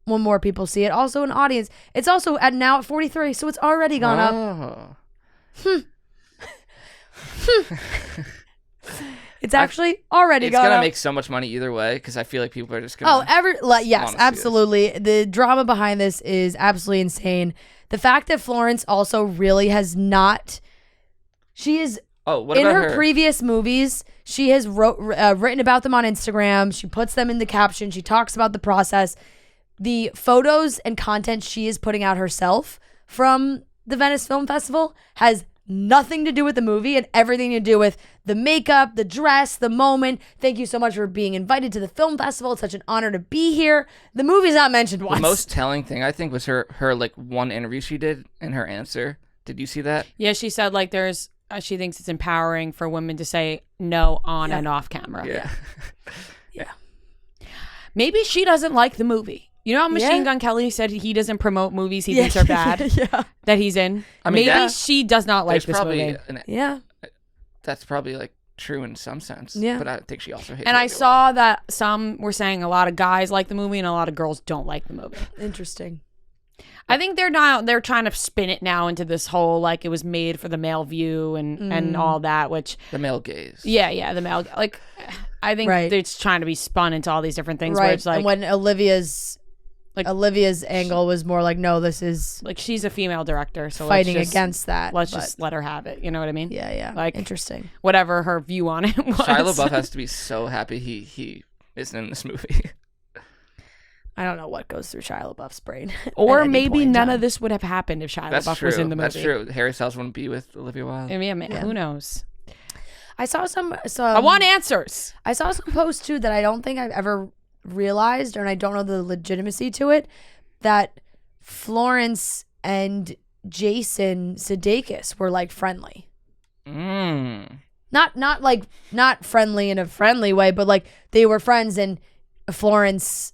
When more people see it, also an audience. It's also now at 43, so it's already gone up. It's actually already It's gone gonna up. make so much money either way because I feel like people are just gonna. Yes, wanna see absolutely. The drama behind this is absolutely insane. The fact that Florence also really has not. She is Oh, what in about her previous movies. She has written about them on Instagram. She puts them in the caption. She talks about the process. The photos and content she is putting out herself from the Venice Film Festival has nothing to do with the movie and everything to do with the makeup, the dress, the moment. Thank you so much for being invited to the film festival. It's such an honor to be here. The movie's not mentioned once. The most telling thing I think was her like one interview she did and her answer. Did you see that? Yeah, she said like there's. She thinks it's empowering for women to say no on and off camera. Yeah. Maybe she doesn't like the movie. You know how Machine Gun Kelly said he doesn't promote movies he thinks are bad that he's in? I mean, maybe she does not like this movie. Yeah. That's probably like true in some sense. Yeah. But I think she also hates And I Olivia saw that some were saying a lot of guys like the movie and a lot of girls don't like the movie. Interesting. I think they're trying to spin it now into this whole like it was made for the male view and all that, which Wilde. The male gaze. yeah, the male like I think it's trying to be spun into all these different things where it's like and when Olivia's angle was more like, no, this is like she's a female director, so fighting let's just, against that. Let's but- just let her have it. You know what I mean? Yeah. Like Interesting. whatever her view on it was. Shia LaBeouf has to be so happy he isn't in this movie. I don't know what goes through Shia LaBeouf's brain. Or at any maybe point in none time. of this would have happened if Shia That's LaBeouf true. was in the movie. That's true. Harry Styles wouldn't be with Olivia Wilde. I mean, who knows? I saw some. I want answers. I saw some posts too that I don't think I've ever realized, and I don't know the legitimacy to it, that Florence and Jason Sudeikis were like friendly. Not friendly in a friendly way, but like they were friends, and Florence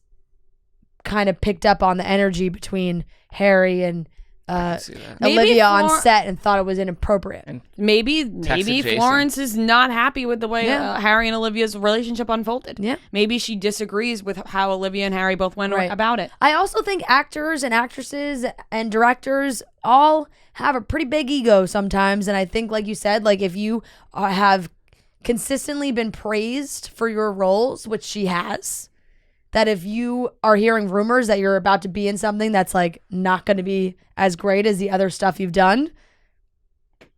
kind of picked up on the energy between Harry and I can see that. Maybe Olivia on set and thought it was inappropriate. And Maybe Jason. Florence is not happy with the way Yeah. Harry and Olivia's relationship unfolded. Yeah. Maybe she disagrees with how Olivia and Harry both went Right. about it. I also think actors and actresses and directors all have a pretty big ego sometimes. And I think, like you said, like if you have consistently been praised for your roles, which she has, that if you are hearing rumors that you're about to be in something that's like not going to be as great as the other stuff you've done,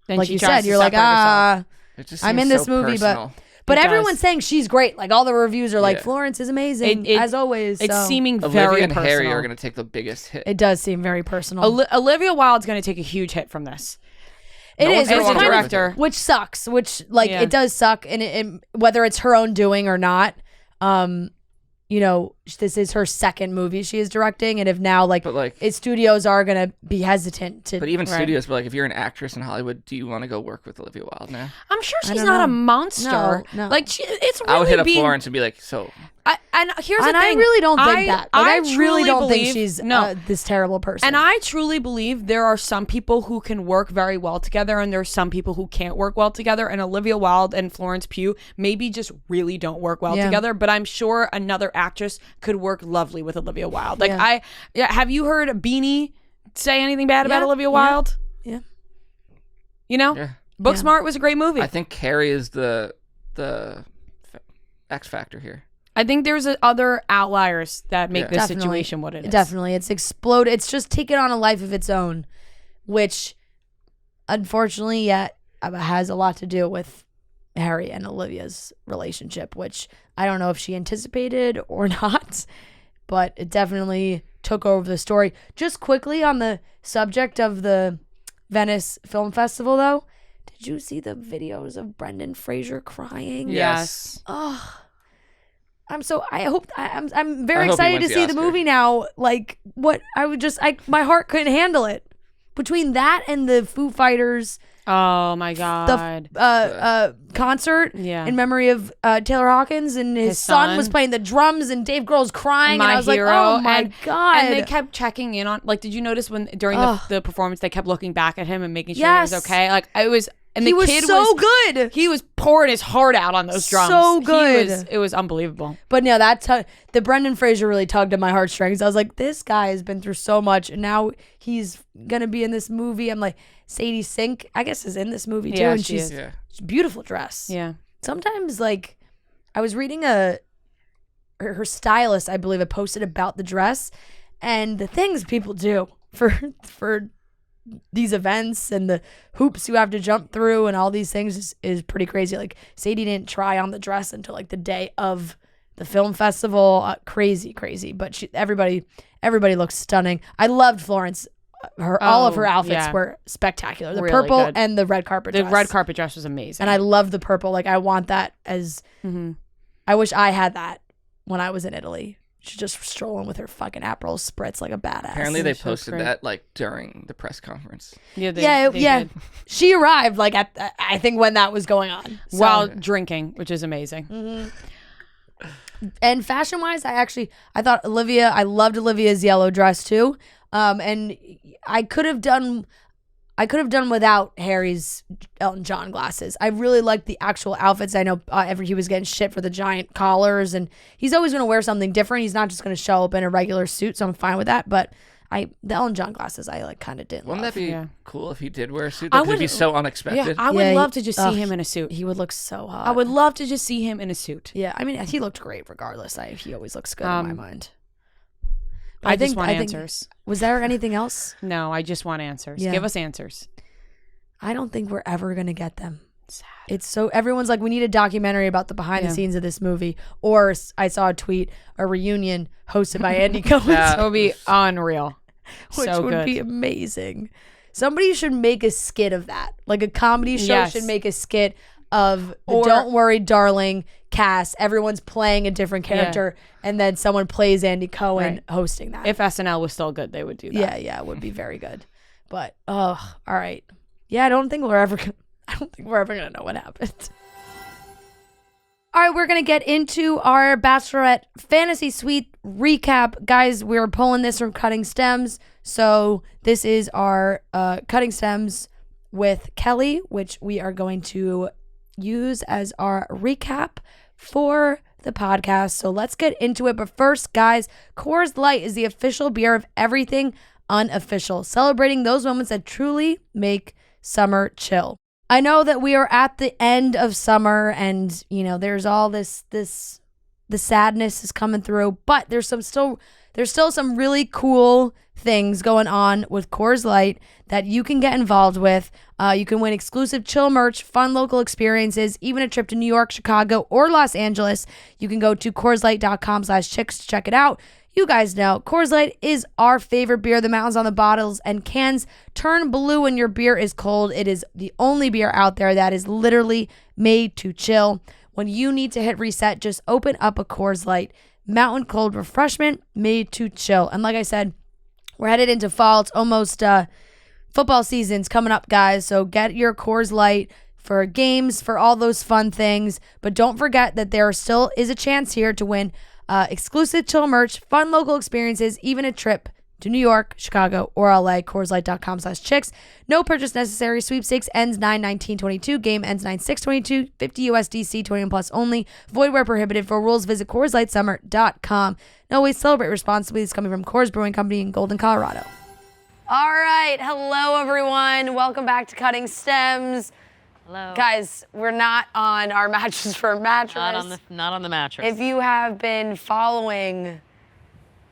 Then like she you tries said, to you're like, separate herself. it just I'm seems in this so movie, personal. But It everyone's does. saying she's great. Like all the reviews are like, Yeah. Florence is amazing It- as always. It's so. seeming Olivia very and personal. Harry are going to take the biggest hit. It does seem very personal. Olivia Wilde's going to take a huge hit from this. It No is. one's gonna It's wanna kind work of, with her. director. which sucks. Which like Yeah. it does suck, and whether it's her own doing or not. You know, this is her second movie she is directing, and if now But like, studios are gonna be hesitant to. but even Right. studios, but like, if you're an actress in Hollywood, do you want to go work with Olivia Wilde now? I'm sure I she's don't not a know. monster. No. Like it's really I would hit up being. Florence and be like, so And here's the and thing. I really don't think that. Like, I really truly don't think believe- she's no. this terrible person. And I truly believe there are some people who can work very well together, and there's some people who can't work well together. And Olivia Wilde and Florence Pugh maybe just really don't work well Yeah. together. But I'm sure another actress could work lovely with Olivia Wilde. Like Yeah. have you heard Beanie say anything bad about Yeah. Olivia Yeah. Wilde? Yeah. You know, yeah. Booksmart was a great movie. I think Carrie is the X factor here. I think there's other outliers that make Yeah. this Definitely. situation what it is. Definitely, it's exploded. It's just taken on a life of its own, which, unfortunately, has a lot to do with Harry and Olivia's relationship, which I don't know if she anticipated or not, but it definitely took over the story. Just quickly on the subject of the Venice Film Festival, though, did you see the videos of Brendan Fraser crying? Yes. Oh, I'm very I hope he excited to wins the see the Oscar. movie now. Like, what my heart couldn't handle it. Between that and the Foo Fighters Oh my god. concert Yeah. in memory of Taylor Hawkins, and his son was son. playing the drums, and Dave Grohl's crying, and I was Hero, like, oh my and, god. And they kept checking in on, like, did you notice when during Ugh. the performance they kept looking back at him and making sure Yes. he was okay? Like I was, and he the was kid so good. He was pouring his heart out on those drums. So good. It was unbelievable. But no, the Brendan Fraser really tugged at my heartstrings. I was like, this guy has been through so much, and now he's gonna be in this movie. I'm like, Sadie Sink, I guess, is in this movie too, Yeah, and she she's is. Yeah. beautiful dress. Yeah. Sometimes, like, I was reading her stylist, I believe, had posted about the dress and the things people do for these events and the hoops you have to jump through and all these things is pretty crazy. Like, Sadie didn't try on the dress until like the day of the film festival. Crazy. But everybody looks stunning. I loved Florence. All of her outfits were spectacular. The Really purple good. and the red carpet The dress. red carpet dress was amazing. And I love the purple. Like, I want that as... Mm-hmm. I wish I had that when I was in Italy. She's just strolling with her fucking Aperol spritz like a badass. Apparently they so posted great. that like during the press conference. Yeah, Yeah. did. She arrived like at I think when that was going on. So- While drinking, which is amazing. Mm-hmm. And fashion wise, I thought I loved Olivia's yellow dress too. And I could have done without Harry's Elton John glasses. I really liked the actual outfits. I know he was getting shit for the giant collars, and he's always going to wear something different. He's not just going to show up in a regular suit, so I'm fine with that. But the Elton John glasses, I like kind of didn't. Wouldn't love. that be Yeah. cool if he did wear a suit? I Because it'd be would- so unexpected. Yeah, I would Yeah, love to just see ugh, him in a suit. He would look so hot. I would love to just see him in a suit. Yeah, I mean, he looked great regardless. He always looks good in my mind. But I just want answers. Was there anything else? No, I just want answers. Yeah. Give us answers. I don't think we're ever going to get them. Sad. It's so, everyone's like, we need a documentary about the behind the scenes of this movie. Or I saw a tweet, a reunion hosted by Andy Cohen, That would be unreal. which so would good. be amazing. Somebody should make a skit of that. Like a comedy show Yes. should make a skit of the Or- Don't Worry Darling cast. Everyone's playing a different character, and then someone plays Andy Cohen Right. hosting that. If SNL was still good, they would do that. Yeah, it would be very good. But all right. Yeah, I don't think we're ever gonna know what happened. All right, we're gonna get into our Bachelorette Fantasy Suite recap, guys. We're pulling this from Cutting Stems, so this is our Cutting Stems with Kelly, which we are going to use as our recap for the podcast. So let's get into it. But first, guys, Coors Light is the official beer of everything unofficial, celebrating those moments that truly make summer chill. I know that we are at the end of summer, and there's all the sadness is coming through, but there's still some really cool things going on with Coors Light that you can get involved with. You can win exclusive chill merch, fun local experiences, even a trip to New York, Chicago, or Los Angeles. You can go to CoorsLight.com/chicks to check it out. You guys know Coors Light is our favorite beer. The mountains on the bottles and cans turn blue when your beer is cold. It is the only beer out there that is literally made to chill. When you need to hit reset, just open up a Coors Light. Mountain cold refreshment made to chill. And like I said, we're headed into fall. It's almost football season's coming up, guys. So get your Coors Light for games, for all those fun things. But don't forget that there still is a chance here to win exclusive chill merch, fun local experiences, even a trip to New York, Chicago, or LA. CoorsLight.com/chicks. No purchase necessary. Sweepstakes ends 9/19/22. Game ends 9/6/22. 50 USDC. 21 plus only. Void where prohibited. For rules, visit CoorsLightSummer.com. No, we celebrate responsibly. This is coming from Coors Brewing Company in Golden, Colorado. All right. Hello, everyone. Welcome back to Cutting Stems. Hello. Guys, we're not on our Mattress for Mattress. Not on the mattress. If you have been following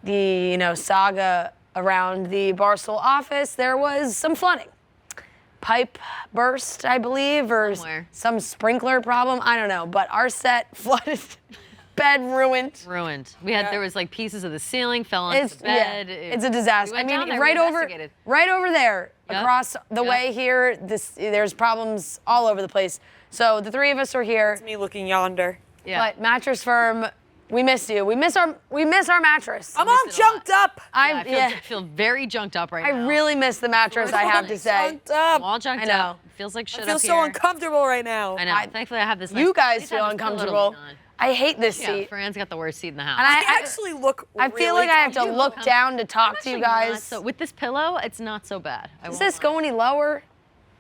the saga around the Barstool office, there was some flooding. Pipe burst, I believe, or some sprinkler problem. I don't know, but our set flooded. Bed ruined. There was like pieces of the ceiling fell onto the bed. Yeah, it's a disaster. I mean, right over there, across the way here, there's problems all over the place. So the three of us are here. It's me looking yonder. Yeah. But Mattress Firm, we miss you. We miss our mattress. I'm all junked up. I feel very junked up right now. I really miss the mattress, I have to say. Junked up. I'm all junked up. Feels like shit up here. I feel so uncomfortable right now. I know. Thankfully, I have this. You guys feel uncomfortable. I hate this seat. Fran's got the worst seat in the house. And I actually look I feel like I have to look down to talk to you guys. So with this pillow, it's not so bad. Does this go any lower?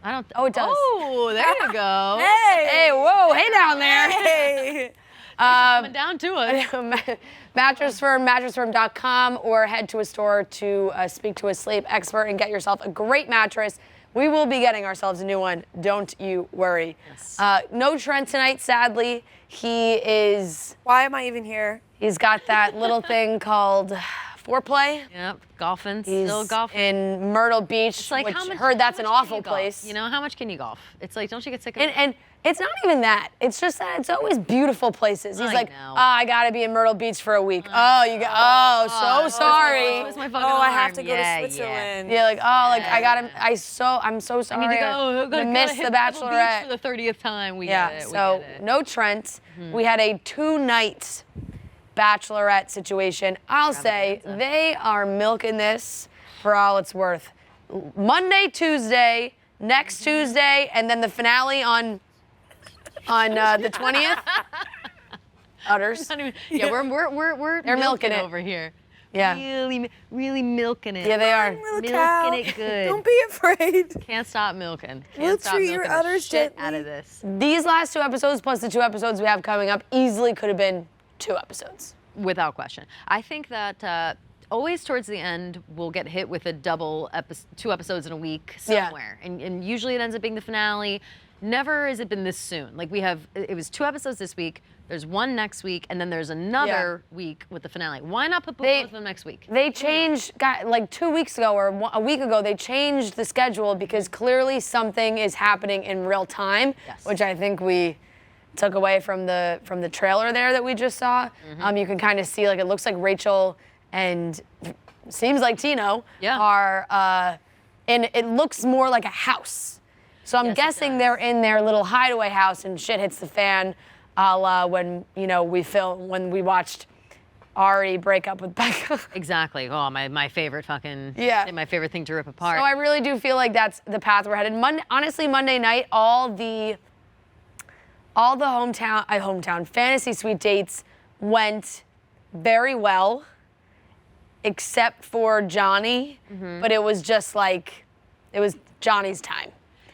I don't. Oh, it does. Oh, there you go. Hey, whoa, hey down there. Hey. Coming down to us. Mattress Firm, mattressfirm.com, or head to a store to speak to a sleep expert and get yourself a great mattress. We will be getting ourselves a new one. Don't you worry. Yes. No Trent tonight, sadly. He is... Why am I even here? He's got that little thing called foreplay. Yep, golfing. He's still golfing. in Myrtle Beach, like, which how much, heard that's how an much awful can you golf? place. You know, how much can you golf? It's like, don't you get sick of it? And it's not even that. It's just that it's always beautiful places. He's like, know. I gotta be in Myrtle Beach for a week. So sorry. Where's my fucking I have arm? to go to Switzerland. Yeah, like, I'm so sorry. I need to go. I missed the Bachelorette. For the 30th time. We Yeah, get it. so no Trent. We had a 2-night Bachelorette situation. I'll say they are milking this for all it's worth. Monday, Tuesday, next Tuesday, and then the finale on the 20th. Utters. Yeah, we're They're milking it over here. Yeah. Really milking it. Yeah, they are. Milking it good. Don't be afraid. Can't stop milking. We'll Can't stop treat your milking the udders shit gently. out of this. These last 2 episodes plus the 2 episodes we have coming up easily could have been 2 episodes. Without question. I think that always towards the end we'll get hit with a double 2 episodes in a week somewhere. Yeah. And usually it ends up being the finale. Never has it been this soon. Like it was 2 episodes this week. There's 1 next week, and then there's another week with the finale. Why not put both of them next week? They changed, like 2 weeks ago or a week ago, they changed the schedule because clearly something is happening in real time, which I think we took away from the trailer there that we just saw. You can kind of see, like, it looks like Rachel and seems like Tino are, and it looks more like a house. So I'm guessing they're in their little hideaway house and shit hits the fan, a la when we watched Ari break up with Becca. Exactly. Oh, my favorite fucking my favorite thing to rip apart. So I really do feel like that's the path we're headed. Honestly, Monday night, all the hometown fantasy suite dates went very well, except for Johnny. But it was just like it was Johnny's time.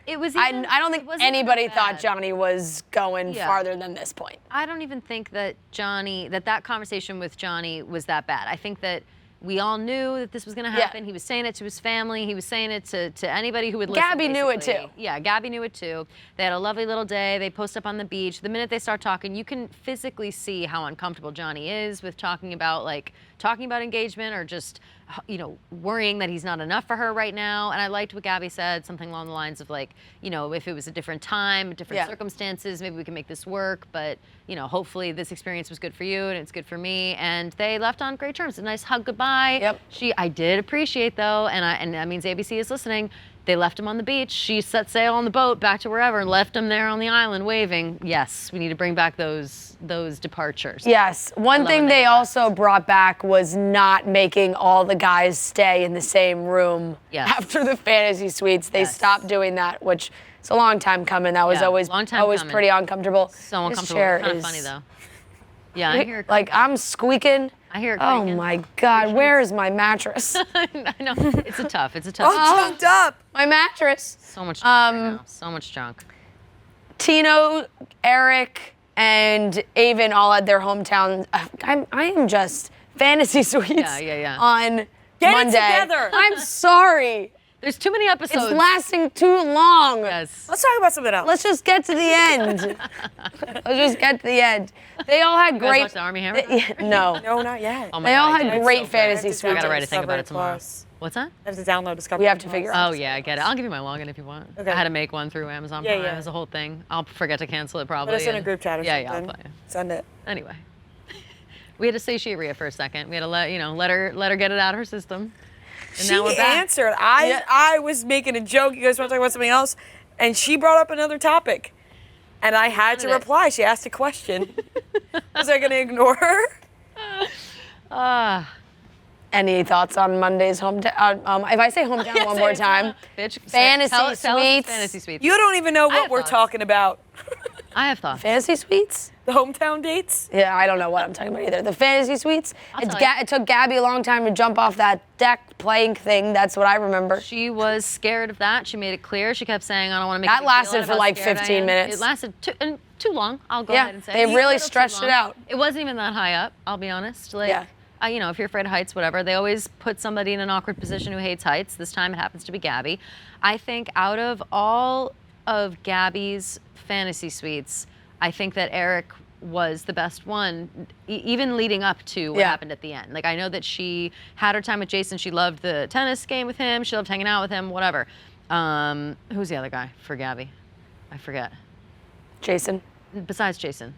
It was. I don't think anybody thought Johnny was going farther than this point. I don't even think that that conversation with Johnny was that bad. I think that we all knew that this was going to happen. He was saying it to his family. He was saying it to anybody who would listen. Gabby knew it too. Yeah, Gabby knew it too. They had a lovely little day. They post up on the beach. The minute they start talking, you can physically see how uncomfortable Johnny is with talking about like talking about engagement or just, worrying that he's not enough for her right now. And I liked what Gabby said, something along the lines of like, if it was a different time, different circumstances, maybe we can make this work. But, hopefully this experience was good for you and it's good for me. And they left on great terms. A nice hug goodbye. Yep. I did appreciate though, and that means ABC is listening. They left him on the beach. She set sail on the boat back to wherever and left him there on the island waving. Yes, we need to bring back those departures. Yes. One thing they also brought back was not making all the guys stay in the same room after the fantasy suites. They stopped doing that, which is a long time coming. That was always pretty uncomfortable. So uncomfortable. Kind of funny though. Yeah, I hear it. Like I'm squeaking. I hear it. Oh my God, where is my mattress? I know. It's a tough. Oh, jumped up. My mattress. So much junk right now. So much junk. Tino, Eric, and Avon all had their hometown. I am just fantasy suites on Get Monday. it together. I'm sorry. There's too many episodes. It's lasting too long. Yes. Let's talk about something else. Let's just get to the end. They all had You guys great. watch the Army Hammer? No. No, not yet. Oh my They all God, had it's great so good. fantasy I I suites. gotta write a thing about it Discovery tomorrow. Plus. What's that? I have to download Discovery. We have to Plus. figure out. Oh yeah, I get it. I'll give you my login if you want. Okay. I had to make one through Amazon Yeah, Prime. yeah. It was a whole thing. I'll forget to cancel it probably. Put us in a and- group chat or Yeah, something. I'll play. Send it. Anyway, we had to satiate Rhea for a second. We had to let her get it out of her system. And She now we're back. answered. I was making a joke. You guys want to talk about something else? And she brought up another topic. And I had to Wanted it. reply. She asked a question. Was I going to ignore her? Any thoughts on Monday's hometown? If I say hometown one more time, Bitch, Fantasy tell us Suites. Fantasy Suites. You don't even know have what we're thoughts. talking about. I have thoughts. fantasy suites? The hometown dates? Yeah, I don't know what I'm talking about either. The fantasy suites. I'll tell you. It took Gabby a long time to jump off that deck playing thing. That's what I remember. She was scared of that. She made it clear. She kept saying, "I don't want to make." That a big deal lasted out of for how like scared I 15 am." minutes. It lasted too long. I'll go Yeah, ahead and say they A really little too stretched it long. out. It wasn't even that high up. I'll be honest. Like, Yeah. If you're afraid of heights, whatever. They always put somebody in an awkward position who hates heights. This time it happens to be Gabby. I think out of all of Gabby's fantasy suites, I think that Eric was the best one, even leading up to what happened at the end. Like, I know that she had her time with Jason. She loved the tennis game with him. She loved hanging out with him, whatever. Who's the other guy for Gabby? I forget. Jason, Besides Jason.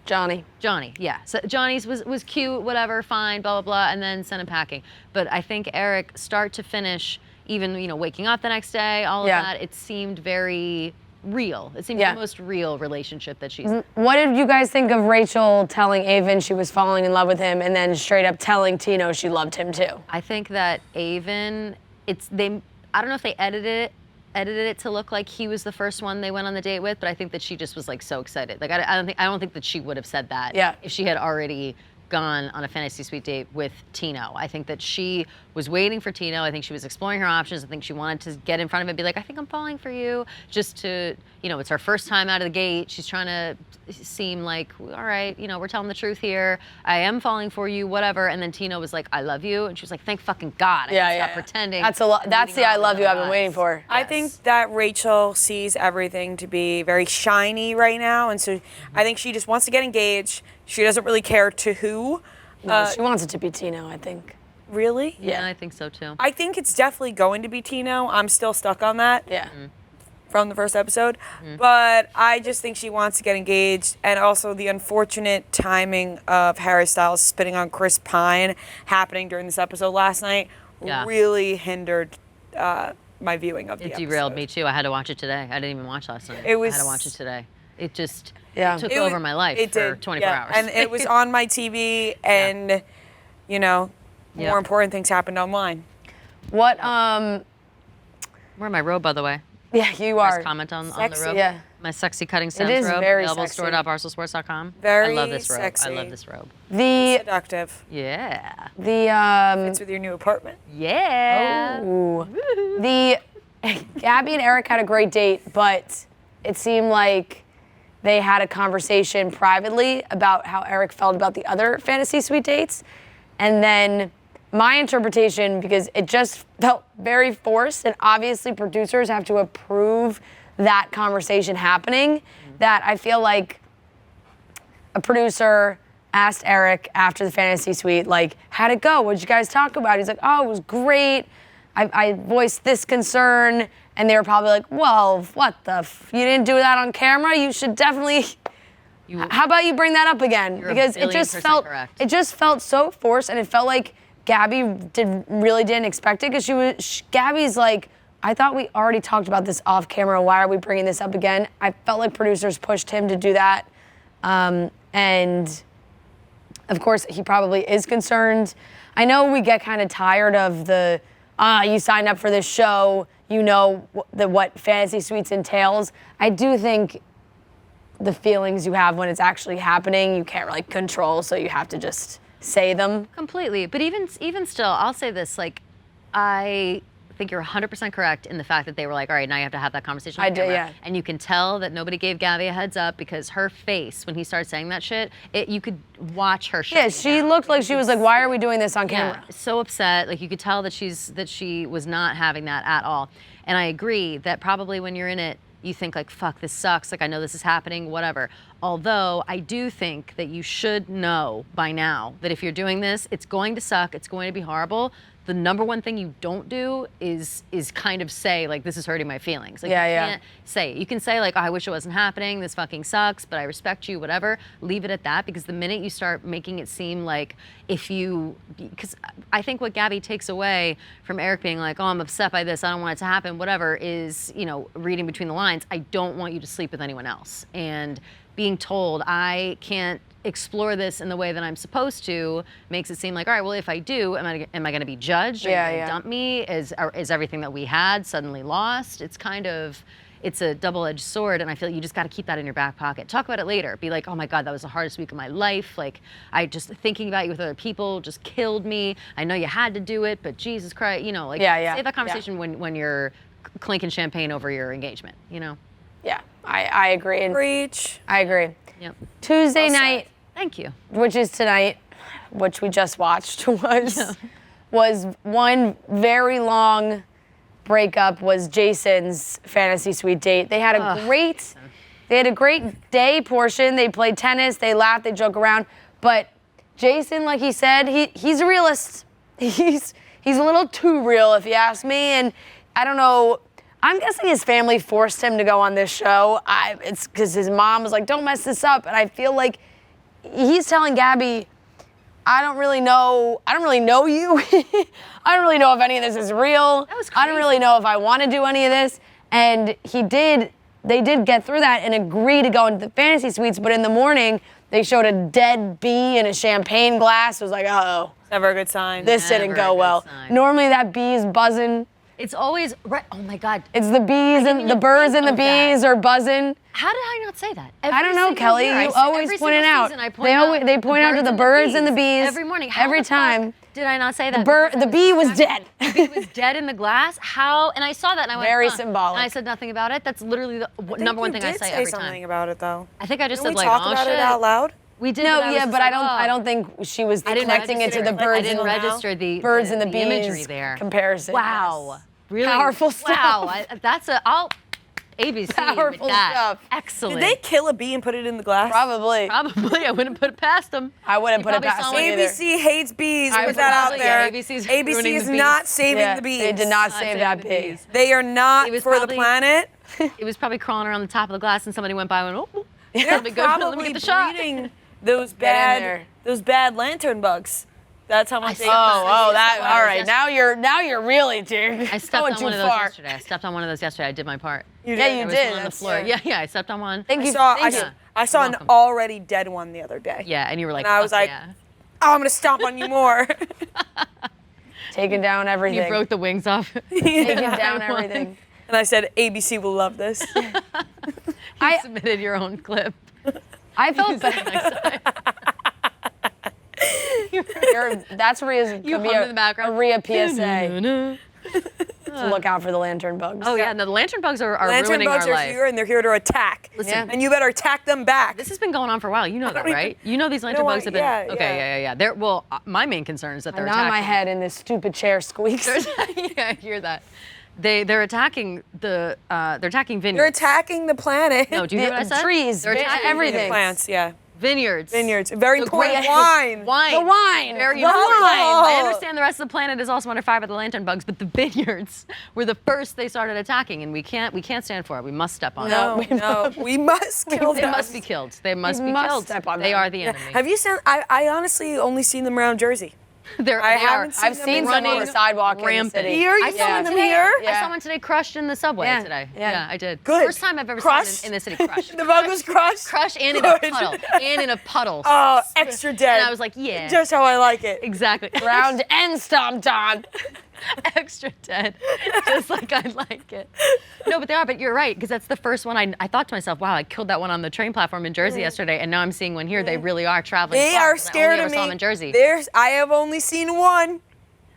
Johnny. Johnny, yeah. So Johnny's was cute, whatever, fine, blah, blah, blah, and then sent him packing. But I think Eric, start to finish, even, waking up the next day, all of that, it seemed very real. It seemed the most real relationship that she's in. What did you guys think of Rachel telling Avon she was falling in love with him and then straight up telling Tino she loved him too? I think that Avon, I don't know if they edited it to look like he was the first one they went on the date with, but I think that she just was like so excited. Like I don't think that she would have said that if she had already gone on a fantasy suite date with Tino. I think that she was waiting for Tino. I think she was exploring her options. I think she wanted to get in front of him and be like, I think I'm falling for you. Just to, it's her first time out of the gate. She's trying to seem like, all right, we're telling the truth here. I am falling for you, whatever. And then Tino was like, I love you. And she was like, thank fucking God. I can stop pretending. That's and the I love you I've been waiting for. I think that Rachel sees everything to be very shiny right now. And so I think she just wants to get engaged. She doesn't really care to who. No, she wants it to be Tino, I think. Really? Yeah, I think so too. I think it's definitely going to be Tino. I'm still stuck on that. Yeah. From the first episode. But I just think she wants to get engaged. And also the unfortunate timing of Harry Styles spitting on Chris Pine happening during this episode last night really hindered my viewing of the episode. It derailed me too. I had to watch it today. I didn't even watch last night. It was- I had to watch it today. It just took It over was- my life it for did, 24 hours. And it was on my TV and, more important things happened online. What, Wearing my robe, by the way. yeah, you are. First comment on the Sexy. robe. Yeah. My sexy cutting stems is robe. very Available sexy. store.barstoolsports.com. Very I love this robe. sexy. I love this robe. The, Seductive. Yeah. It's with your new apartment. Yeah. ooh. The, Gabby and Eric had a great date, but it seemed like they had a conversation privately about how Eric felt about the other fantasy suite dates. And then my interpretation, because it just felt very forced, and obviously producers have to approve that conversation happening, that I feel like a producer asked Eric after the fantasy suite, like, how'd it go? What'd you guys talk about? He's like, oh, it was great. I voiced this concern. And they were probably like, well, what the you didn't do that on camera? You should definitely, how about you bring that up again? Because it just felt so forced, and it felt like Gabby really didn't expect it, because Gabby's like, I thought we already talked about this off camera. Why are we bringing this up again? I felt like producers pushed him to do that. And of course, he probably is concerned. I know we get kind of tired of the, you signed up for this show, you know what Fantasy Suites entails. I do think the feelings you have when it's actually happening, you can't really control, so you have to just say them. Completely. But even still, I'll say this, like, I think you're 100% correct in the fact that they were like, all right, now you have to have that conversation on camera. Yeah. And you can tell that nobody gave Gabby a heads up, because her face, when he started saying that shit, you could watch her shit. Yeah, she looked like she was like, why are we doing this on camera? Yeah, so upset. Like, you could tell that she was not having that at all. And I agree that probably when you're in it, you think like, fuck, this sucks. Like, I know this is happening, whatever. Although I do think that you should know by now that if you're doing this, it's going to suck. It's going to be horrible. The number one thing you don't do is kind of say, like, this is hurting my feelings. Like, you can't say it. You can say, like, oh, I wish it wasn't happening. This fucking sucks, but I respect you, whatever. Leave it at that, because the minute you start making it seem like because I think what Gabby takes away from Eric being like, oh, I'm upset by this, I don't want it to happen, whatever, is, reading between the lines, I don't want you to sleep with anyone else. And being told I can't explore this in the way that I'm supposed to makes it seem like, all right, well, if I do, am I going to be judged? Are you going to dump me? Is everything that we had suddenly lost? It's a double-edged sword, and I feel like you just got to keep that in your back pocket. Talk about it later. Be like, oh my God, that was the hardest week of my life. Like, I just thinking about you with other people just killed me. I know you had to do it, but Jesus Christ, save that conversation when you're clinking champagne over your engagement, Yeah, I agree. Preach. I agree. Yep. Tuesday night. Thank you. Which is tonight, which we just watched, was one very long breakup, was Jason's fantasy suite date. They had a great day portion. They played tennis, they laughed, they joke around. But Jason, like he said, he's a realist. He's a little too real, if you ask me. And I don't know, I'm guessing his family forced him to go on this show. It's because his mom was like, don't mess this up. And I feel like he's telling Gabby, I don't really know you. I don't really know if any of this is real. That was crazy. I don't really know if I want to do any of this. And they did get through that and agree to go into the fantasy suites, but in the morning, they showed a dead bee in a champagne glass. It was like, uh-oh. Never a good sign. This didn't go well. Normally that bee is buzzing. It's always, right, oh my God. It's the bees and the birds and the bees are buzzing. How did I not say that? I don't know, Kelly. You always point it out. They point out to the birds and the bees every morning. Every time. Did I not say that? The bee was dead. The bee was dead in the glass? How? And I saw that and I went, very symbolic. And I said nothing about it. That's literally the number one thing I say every time. You did say something about it, though. I think I just Didn't said, we like, talk about it out loud? We did. No, but I don't think she was connecting it to the birds. I didn't register the birds and the bees imagery there. Comparison. Wow. Yes. Really? Powerful stuff. Wow. ABC Powerful with that. stuff. Excellent. Did they kill a bee and put it in the glass? Probably. I wouldn't put it past them. I wouldn't put it past them either. ABC hates bees. Put that out there. ABC is not saving the bees. They did not save that bee. They are not for the planet. It was probably crawling around the top of the glass, and somebody went by and went, oh, they're be good. Let me get the shot. breeding those bad lantern bugs. That's how much. All right. Now you're really I stepped on one of those yesterday. I stepped on one of those yesterday. I did my part. You did. On the floor. Yeah. I stepped on one. Thank you. I saw an already dead one the other day. Yeah, and you were like, and I was like, oh, I'm gonna stomp on you more. Taking down everything. You broke the wings off. Taking down everything. And I said, ABC will love this. You submitted your own clip. I felt bad. That's Rhea's a Rhea PSA. To look out for the lantern bugs. Oh yeah, no, the lantern bugs are ruining our life. Lantern bugs are here and they're here to attack. Listen, and you better attack them back. This has been going on for a while. You know that, right? You know these lantern bugs have been. Yeah. Yeah. My main concern is that they're attacking. Now my head in this stupid chair squeaks. Yeah, I hear that. They're attacking they're attacking vineyards. They're attacking the planet. No, do you hear what I said? Trees, they're attacking everything. Plants, yeah. Vineyards. Very important. Wine. Wine. The wine. Very The important. wine. I understand the rest of the planet is also under fire by the lantern bugs, but the vineyards were the first they started attacking, and we can't stand for it. We must step on it. No, we must kill They them. must be killed. They must be must killed. step on They them. are the enemy. Have you seen? I honestly only seen them around Jersey. They haven't are. I've seen some on the sidewalk in the rampant. city. Here, you I saw saw them one here. I saw one today crushed in the subway Yeah, today. yeah. Yeah, I did. Good. First time I've ever Crushed? seen it in the city crushed. The bug was crushed. Crushed and in a Good. puddle. And in a puddle. Oh, extra dead. And I was like, yeah. Just how I like it. Exactly. Round and stomped on. Extra dead. Just like I like it. No, but they are, but you're right, because that's the first one I thought to myself, wow, I killed that one on the train platform in Jersey yesterday, and now I'm seeing one here. They really are traveling. They far, are 'cause scared I of only ever saw them me. in Jersey. I have only seen one.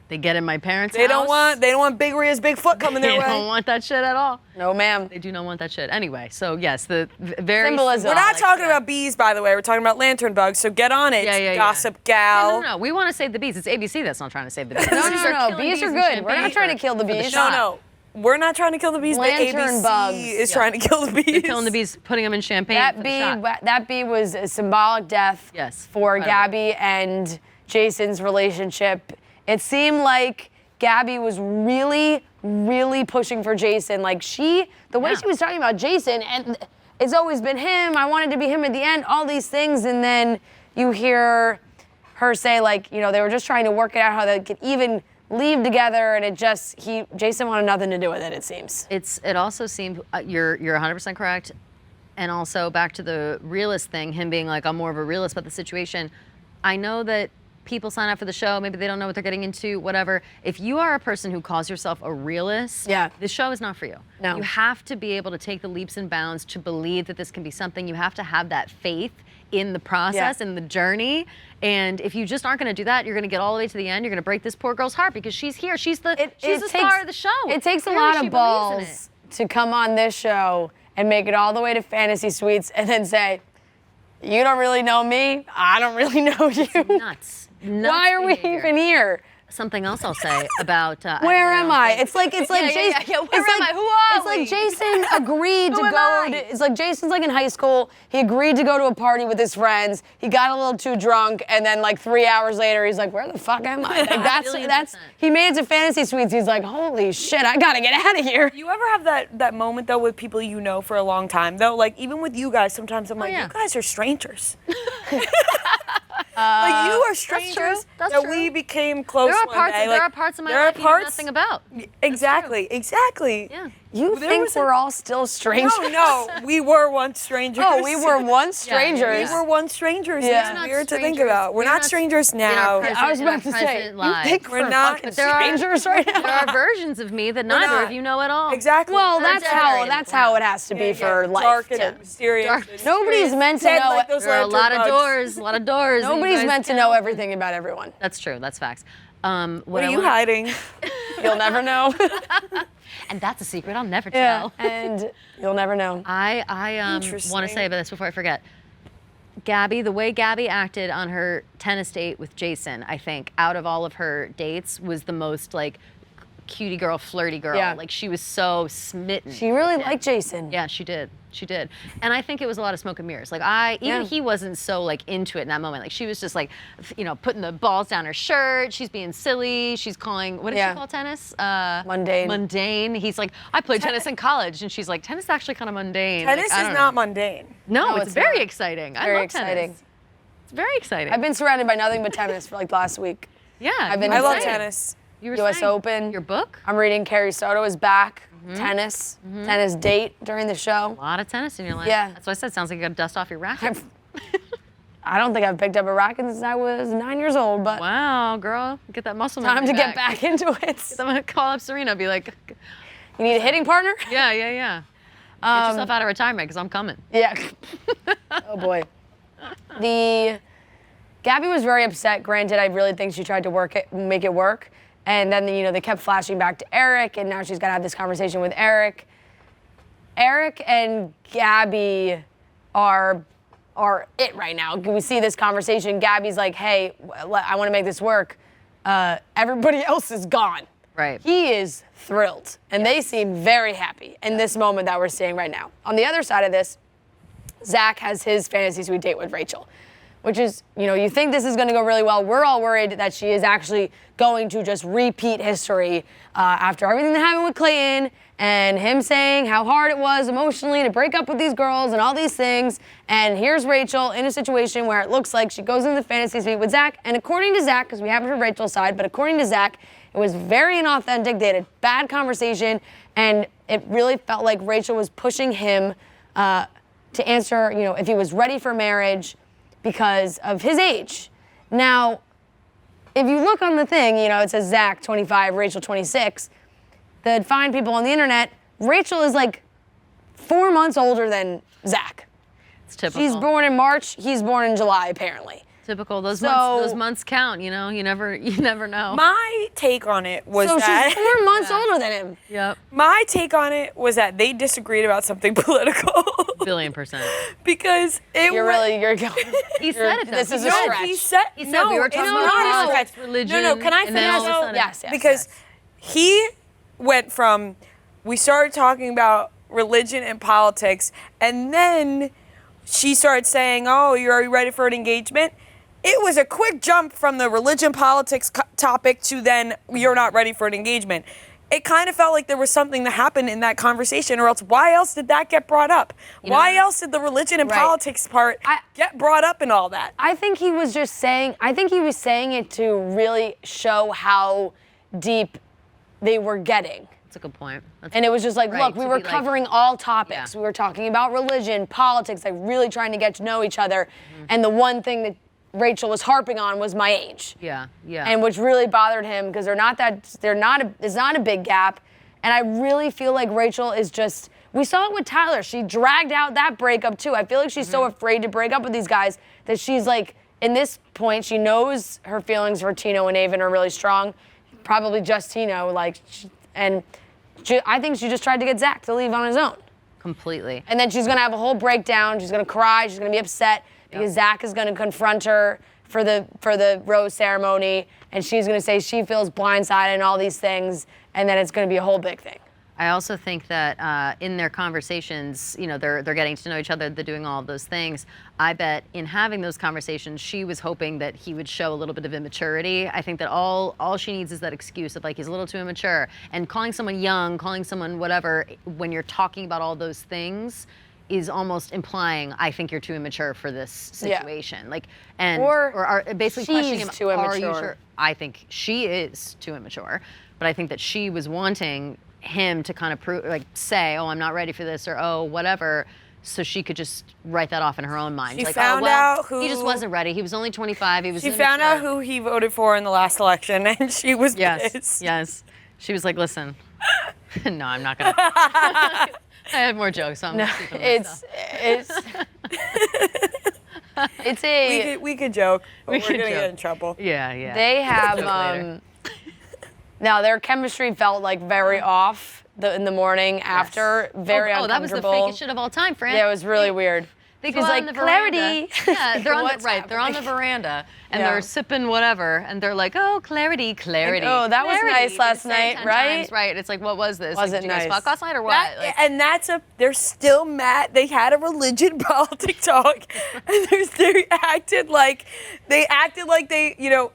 They get in my parents' They house. don't want Big Ria's big foot coming They their don't way. want that shit at all. No, ma'am. They do not want that shit. Anyway, so yes, the very Symbolism. We're not symbolic, talking yeah. about bees, by the way. We're talking about lantern bugs. So get on it, Yeah. gossip gal. No. We want to save the bees. It's ABC that's not trying to save the bees. No. Killing Bees are in good. We're not Champagne trying to kill the for bees. shot. No. We're not trying to kill the bees. Lantern the ABC bugs. is trying to kill the bees. They're killing the bees, putting them in champagne. That for the shot. that bee was a symbolic death Yes, for incredible. Gabby and Jason's relationship. It seemed like Gabby was really, really pushing for Jason. Like the way Yeah. she was talking about Jason, and it's always been him. I wanted to be him at the end. All these things, and then you hear her say like, they were just trying to work it out how they could even leave together, and Jason wanted nothing to do with it. It seems. It also seemed you're 100% correct, and also back to the realist thing, him being like, I'm more of a realist about the situation. I know that people sign up for the show, maybe they don't know what they're getting into, whatever. If you are a person who calls yourself a realist, this show is not for you. No. You have to be able to take the leaps and bounds to believe that this can be something. You have to have that faith in the process, in the journey. And if you just aren't going to do that, you're going to get all the way to the end. You're going to break this poor girl's heart because she's here. She's the star of the show. It takes a Clearly lot she of believes in it. balls to come on this show and make it all the way to Fantasy Suites and then say, you don't really know me, I don't really know you. Nuts. Why are we behavior. even here? Something else I'll say about Where am I? It's like Jason. Where am I? Who are It's we? like Jason agreed to Who am go. I? It's like Jason's like in high school. He agreed to go to a party with his friends. He got a little too drunk, and then like 3 hours later, he's like, "Where the fuck am I?" Like that's. He made it to Fantasy Suites. He's like, "Holy shit, I gotta get out of here." You ever have that moment though with people you know for a long time though? Like even with you guys, sometimes I'm like, yeah. you guys are strangers. Like you are strangers That's that true. we became close There are one parts. day. There Like, are parts of my there are life you know parts- nothing about. Exactly. Yeah. You There think was a- we're all still strangers? No, we were once strangers. Oh, we were once strangers. We were once strangers. Yeah. It's We're not weird to think strangers. about. We're We're not not strangers in our now. present- I was in our about to say, present you lives. think We're we're not- fucking But there are- strangers right now? There are versions of me that neither not. of you know at all. Exactly. Well, They're that's dead. how it has to be for life. Dark and to- mysterious. Dark. and Nobody's meant to dead know. like those There are a lantern lot of bugs. doors. A lot of doors. that you Nobody's guys meant to can know open. everything about everyone. That's true. That's facts. What are you hiding? You'll never know. And that's a secret I'll never tell. and you'll never know. I want to Interesting. say about this before I forget. Gabby, the way Gabby acted on her tennis date with Jason, I think, out of all of her dates, was the most like cutie girl, flirty girl. Yeah. Like she was so smitten. She really liked Jason. Yeah, she did. She did. And I think it was a lot of smoke and mirrors. Like he wasn't so like into it in that moment. Like she was just like, putting the balls down her shirt. She's being silly. She's calling, what did she call tennis? Mundane. Mundane. He's like, I played tennis in college. And she's like, tennis is actually kind of mundane. Tennis Like, I is don't not know. mundane. No, No, it's it's very not. exciting. I Very love exciting. tennis. It's very exciting. I've been surrounded by nothing but tennis for like the last week. yeah. I've been you I were love saying. tennis. You were US saying. Open. Your book? I'm reading Carrie Soto is back. Tennis. Tennis date during the show. A lot of tennis in your life. Yeah. That's what I said. Sounds like you got to dust off your racket. I don't think I've picked up a racket since I was 9 years old, but Wow, girl. Get that muscle time memory to get back into it. I'm going to call up Serena, be like, You need a hitting partner? yeah. Get yourself out of retirement because I'm coming. Yeah. Oh boy. Gabby was very upset. Granted, I really think she tried to make it work. And then, they kept flashing back to Eric, and now she's got to have this conversation with Eric. Eric and Gabby are it right now. We see this conversation. Gabby's like, hey, I want to make this work. Everybody else is gone. Right. He is thrilled, and they seem very happy in this moment that we're seeing right now. On the other side of this, Zach has his fantasy suite date with Rachel, which is, you think this is going to go really well. We're all worried that she is actually going to just repeat history after everything that happened with Clayton and him saying how hard it was emotionally to break up with these girls and all these things. And here's Rachel in a situation where it looks like she goes into the fantasy suite with Zach. And according to Zach, because we haven't heard Rachel's side, but according to Zach, it was very inauthentic. They had a bad conversation, and it really felt like Rachel was pushing him to answer, if he was ready for marriage because of his age. Now, if you look on the thing, it says Zach 25, Rachel 26. The fine people on the internet, Rachel is like 4 months older than Zach. It's typical. She's born in March, he's born in July, apparently. Typical. Those months count, you never know. My take on it was So that she's 4 months older than him. Yep. my take on it was that they disagreed about something political. Billion%. Because You're going. He said it though. This is a No, stretch. he said He said no, we were it's talking not about a politics, stretch. religion, No, can I and then finish all of a though? sudden- Yes. Because he went from, we started talking about religion and politics, and then she started saying, oh, are you ready for an engagement? It was a quick jump from the religion politics topic to then you're not ready for an engagement. It kind of felt like there was something that happened in that conversation, or else why else did that get brought up? Why else did the religion and politics part get brought up and all that? I think he was saying it to really show how deep they were getting. That's a good point. And it was just like, Right, look, we to were be like- covering all topics. Yeah. We were talking about religion, politics, like really trying to get to know each other. And the one thing that Rachel was harping on was my age. Yeah. And which really bothered him because it's not a big gap. And I really feel like Rachel is just, we saw it with Tyler. She dragged out that breakup too. I feel like she's so afraid to break up with these guys that she's like, in this point, she knows her feelings for Tino and Avon are really strong. Probably just Tino, I think she just tried to get Zach to leave on his own. Completely. And then she's gonna have a whole breakdown. She's gonna cry. She's gonna be upset because Zach is gonna confront her for the rose ceremony, and she's gonna say she feels blindsided and all these things, and then it's gonna be a whole big thing. I also think that in their conversations, they're getting to know each other, they're doing all of those things. I bet in having those conversations, she was hoping that he would show a little bit of immaturity. I think that all she needs is that excuse of like, he's a little too immature. And calling someone young, calling someone whatever, when you're talking about all those things, is almost implying, I think you're too immature for this situation. Yeah. Or basically questioning him, she's too are you immature. sure? I think she is too immature, but I think that she was wanting him to kind of say, oh, I'm not ready for this, or oh, whatever, so she could just write that off in her own mind. She Like, found oh, well, out who he just wasn't ready. He was only 25. He found out who he voted for in the last election, and she was pissed. Yes. She was like, listen, no, I'm not gonna. I had more jokes, so I'm not keeping myself. We could joke, but we're could gonna joke. get in trouble. Yeah. They Joke later. have now their chemistry felt like very off in the morning after, very Oh, that was the uncomfortable. fakest shit of all time, Fran. Yeah, it was really weird. They She's go out like, on the veranda. clarity. Yeah, they're on the What's they're on the happening? veranda and Yeah. they're sipping whatever, and they're like, "Oh, clarity." Oh, that was clarity." nice They last say night, 10 right? times, right. It's like, what was this? Was Like, it did you guys nice? fuck last night or what? They're still mad. They had a religion politic talk, and they acted like they,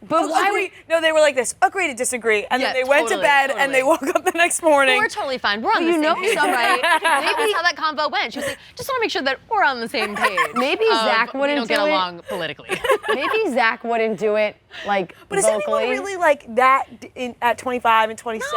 But why agree. No, they were like this, agree to disagree, and then they went to bed and they woke up the next morning. We're totally fine. We're on the same page, right? Maybe that's how that convo went. She was like, just want to make sure that we're on the same page. Maybe Zach we wouldn't don't get do it. along politically. Maybe Zach wouldn't do it like But is vocally. anyone really like that at 25 and 26?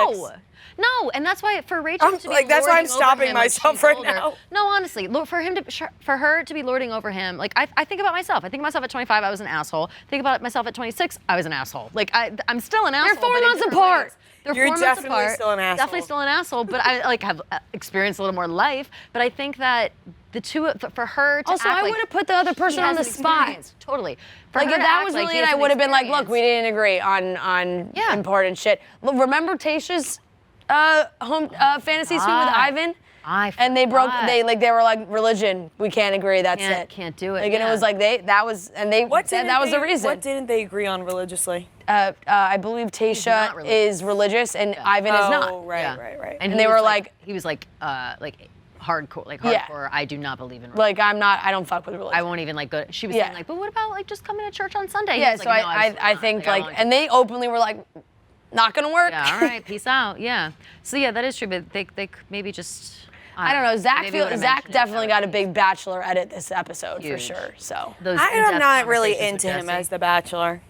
No, and that's why for Rachel I'm to be like, that's why I'm lording over stopping him when myself she's right older. now. No, honestly, for her to be lording over him, like I think about myself. I think of myself at 25, I was an asshole. Think about myself at 26, I was an asshole. Like I'm still an asshole. They're 4 but in months different apart. ways. They're You're 4 months definitely apart. still an asshole. Definitely still an asshole, but I like have experienced a little more life. But I think that the two for her to Also, act I like would have put the other he person on the hasn't spot. experienced. Totally. For Like her if to that act was like really he it, I hasn't would have been like, look, experienced. we didn't agree on important shit. Look, remember Tayshia's fantasy suite with Ivan? And they broke. They were like, religion. We can't agree. That's it. Can't do it. Like, and it was like they said that was the reason. What didn't they agree on religiously? I believe not Tayshia religious. is religious and Ivan is not. Oh, right. And they were like, he was like hardcore, like Yeah. hardcore. I do not believe in religion. Like I don't fuck with religion. I won't even like go. She was Yeah. saying like, but what about like just coming to church on Sunday? He Yeah, was so like, no, I absolutely think not. I like, won't and they openly were like, not gonna work. Yeah, all right, peace out. Yeah. So yeah, that is true, but they maybe just. I don't know. Zach Maybe would've Zach mentioned it definitely that got a way. big Bachelor edit this episode for Huge. sure. So Those I am in-depth not really conversations into with him Jesse. as the Bachelor.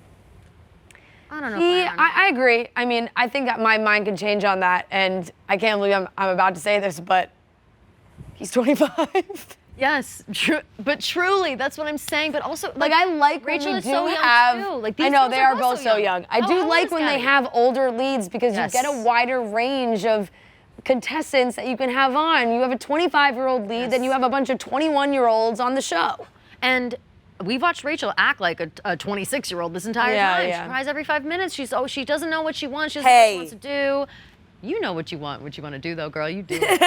I don't know. If I am. I agree. I mean, I think that my mind can change on that, and I can't believe I'm about to say this, but he's 25. Yes, but truly, that's what I'm saying. But also, Like I like Rachel when we is do so young have. too. Like I these know girls they are both both so young. I How do old like is when they Gabby? have older leads because Yes. you get a wider range of contestants that you can have on. You have a 25-year-old lead, then you have a bunch of 21-year-olds on the show. And we've watched Rachel act like a 26-year-old this entire Yeah, time. yeah. She cries every 5 minutes. She doesn't know what she wants. She doesn't know what she Hey. wants to do. You know what you want to do though, girl. You do it.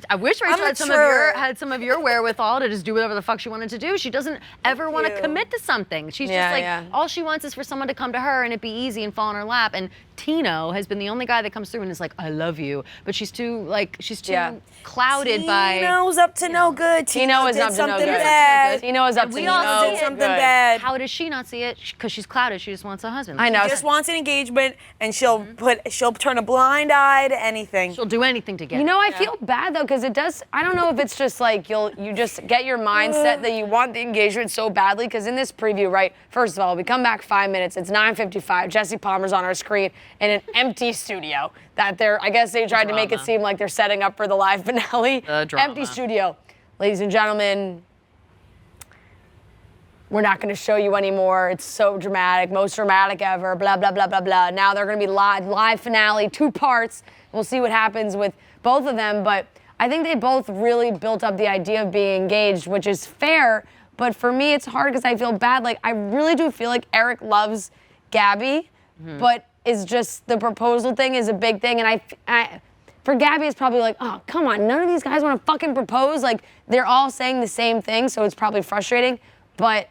I wish Rachel mature. had some of your wherewithal to just do whatever the fuck she wanted to do. She doesn't ever want to you. commit to something. She's Yeah, just like yeah. all she wants is for someone to come to her and it be easy and fall in her lap. And Tino has been the only guy that comes through and is like, I love you, but she's too Yeah. clouded by. Tino's up to no good. Tino is did up to no something good. bad. Tino is up And to we all no see Did it. something good. bad. How does she not see it? Because she's clouded. She just wants a husband. I know. She just wants an engagement, and she'll turn a blind eye to anything. She'll do anything to get You it. know, I feel bad though, because it does. I don't know if it's just like you just get your mindset that you want the engagement so badly. Because in this preview, right? First of all, we come back 5 minutes. It's 9:55. Jesse Palmer's on our screen in an empty studio. I guess they tried to make it Drama. seem like they're setting up for the live finale. The drama. Empty studio, ladies and gentlemen. We're not going to show you anymore. It's so dramatic, most dramatic ever, blah, blah, blah, blah, blah. Now they're going to be live finale, 2 parts. We'll see what happens with both of them. But I think they both really built up the idea of being engaged, which is fair. But for me, it's hard because I feel bad. Like, I really do feel like Eric loves Gabby, but is just the proposal thing is a big thing. And I for Gabby, it's probably like, oh, come on, none of these guys want to fucking propose. Like, they're all saying the same thing, so it's probably frustrating. But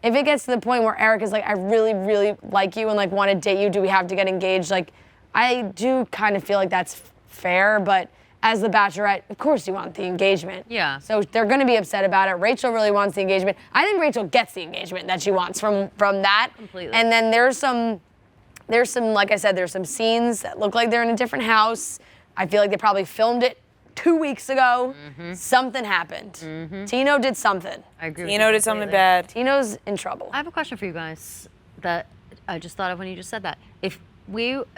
if it gets to the point where Eric is like, I really, really like you and like want to date you, do we have to get engaged? Like, I do kind of feel like that's fair, but as the Bachelorette, of course you want the engagement. Yeah. So they're going to be upset about it. Rachel really wants the engagement. I think Rachel gets the engagement that she wants from that. Completely. And then there's some, like I said, there's some scenes that look like they're in a different house. I feel like they probably filmed it 2 weeks ago. Something happened. Tino did something. I agree with Tino you did something completely. bad. Tino's in trouble. I have a question for you guys that I just thought of when you just said that. If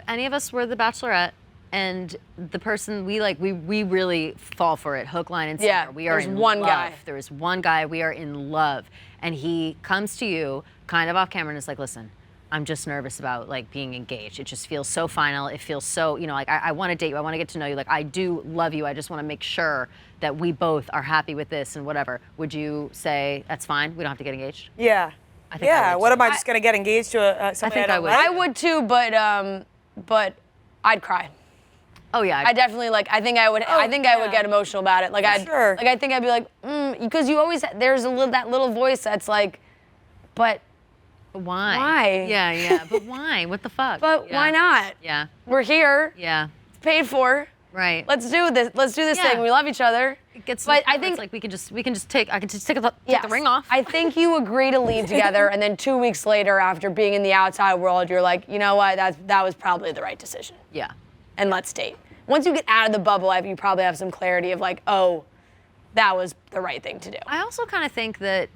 any of us were the Bachelorette and the person we like, we really fall for it, hook, line, and sinker. Yeah, We are there's in one love. guy. There is one guy, we are in love. And he comes to you kind of off camera and is like, listen, I'm just nervous about like being engaged. It just feels so final. It feels so, like I want to date you. I want to get to know you. Like I do love you. I just want to make sure that we both are happy with this and whatever. Would you say that's fine? We don't have to get engaged? Yeah. I think I Yeah. would What too. am I just gonna get engaged to somebody think I I don't would. like? I would too, but I'd cry. Oh yeah. I definitely I think I would. I think I would yeah. get emotional about it. Like Sure. I think I'd be like, because you always there's that little voice that's like, but Why? Why? Yeah. But why? What the fuck? but Yeah. why not? Yeah. We're here, Yeah. paid for. Right. Let's do this. Let's do this Yeah. thing. We love each other. It gets. But I it's think like we can just take. I can just take the yes. ring off. I think you agree to leave together, and then 2 weeks later, after being in the outside world, you're like, you know what? That was probably the right decision. Yeah. And let's date. Once you get out of the bubble, you probably have some clarity of like, oh, that was the right thing to do. I also kind of think that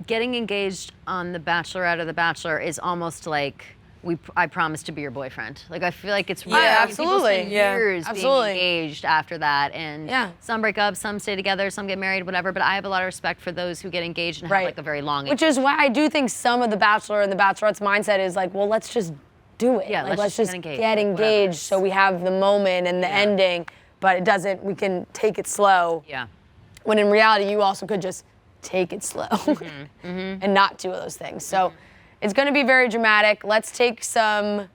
getting engaged on The Bachelorette or The Bachelor is almost like I promise to be your boyfriend. Like I feel like it's really Yeah, people absolutely. spend Yeah. years Absolutely. being engaged after that, and Yeah. some break up, some stay together, some get married, whatever. But I have a lot of respect for those who get engaged and Right. have like a very long. Which is why I do think some of the Bachelor and the Bachelorette's mindset is like, well, let's just do it. Yeah, like, let's just just get engaged, get like, whatever. engaged so we have the moment and the ending, but it doesn't, we can take it slow. Yeah. When in reality, you also could just take it slow Mm-hmm. and not do those things. So it's going to be very dramatic. Let's take some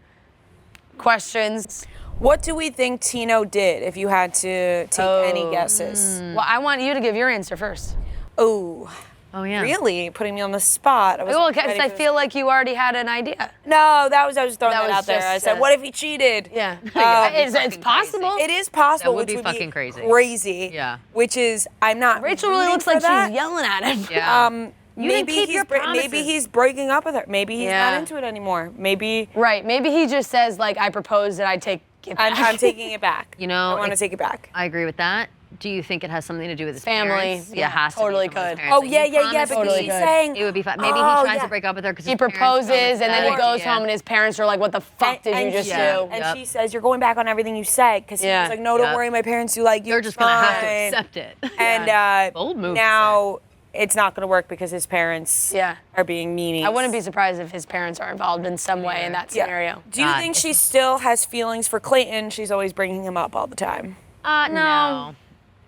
questions. What do we think Tino did if you had to take any guesses? Well, I want you to give your answer first. Oh, Oh yeah. Really? Putting me on the spot. Well, because I feel like you already had an idea. No, I was throwing that was out there. just, I said, what if he cheated? Yeah. It's It's possible. It is possible, That would which be fucking crazy. Crazy. Yeah. Which is, I'm not. Rachel really rooting looks for like that. she's yelling at him. Yeah. Maybe keep your maybe promises. he's breaking up with her. Maybe he's Yeah. not into it anymore. Maybe Right. Maybe he just says, like, I proposed and I take it back. I'm taking it back. You know, I want to if- take it back. I agree with that. Do you think it has something to do with his Family. parents? Yeah, it has totally to be from his could. parents. Oh, Like, yeah, he yeah, promised because Totally she's could. saying it would be fun. Maybe he Oh, tries yeah. to break up with her because He proposes and then he goes home and his parents are like, what the fuck did you just do? And Yep. she says, you're going back on everything you said. Because he Yeah. was like, no, don't Yep. worry, my parents do like you. They're just gonna have to fine." accept it. And Bold move to now it's not going to work because his parents Yeah. are being meanies. I wouldn't be surprised if his parents are involved in some way in that Yeah. scenario. Do you God. think she still has feelings for Clayton? She's always bringing him up all the time. No.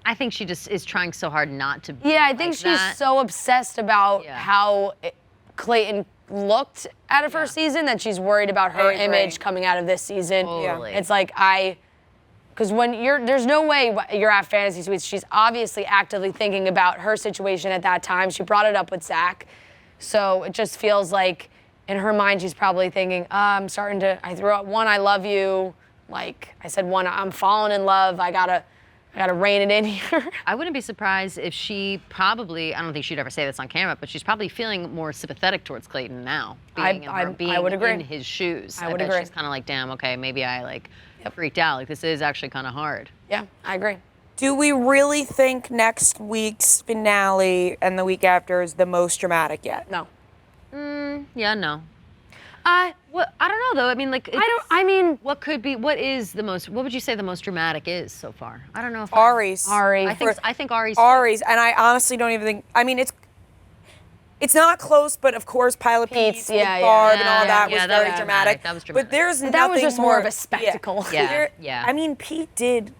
I think she just is trying so hard not to be Yeah, I think like she's that. so obsessed about Yeah. how Clayton looked at a first season that she's worried about her I agree. image coming out of this season. Totally. It's like because when there's no way you're at Fantasy Suites. She's obviously actively thinking about her situation at that time. She brought it up with Zach, so it just feels like in her mind she's probably thinking, I threw out one, I love you. Like I said, one, I'm falling in love. I gotta rein it in here. I wouldn't be surprised if she probably, I don't think she'd ever say this on camera, but she's probably feeling more sympathetic towards Clayton now, being I would agree. in his shoes. I would bet agree. She's kind of like, damn, okay, maybe I freaked out. Like, this is actually kind of hard. Yeah, I agree. Do we really think next week's finale and the week after is the most dramatic yet? No. Yeah, no. What, I don't know, though. I mean, like, what would you say the most dramatic is so far? I don't know if Ari's. Ari. I think Ari's. Ari's, and I honestly don't even think. I mean, it's not close, but of course, Pilot Pete's with yeah, Barb yeah. and all that Yeah, was that very was dramatic. That was dramatic. But there's that was nothing just more of a spectacle. Yeah. I mean, Pete did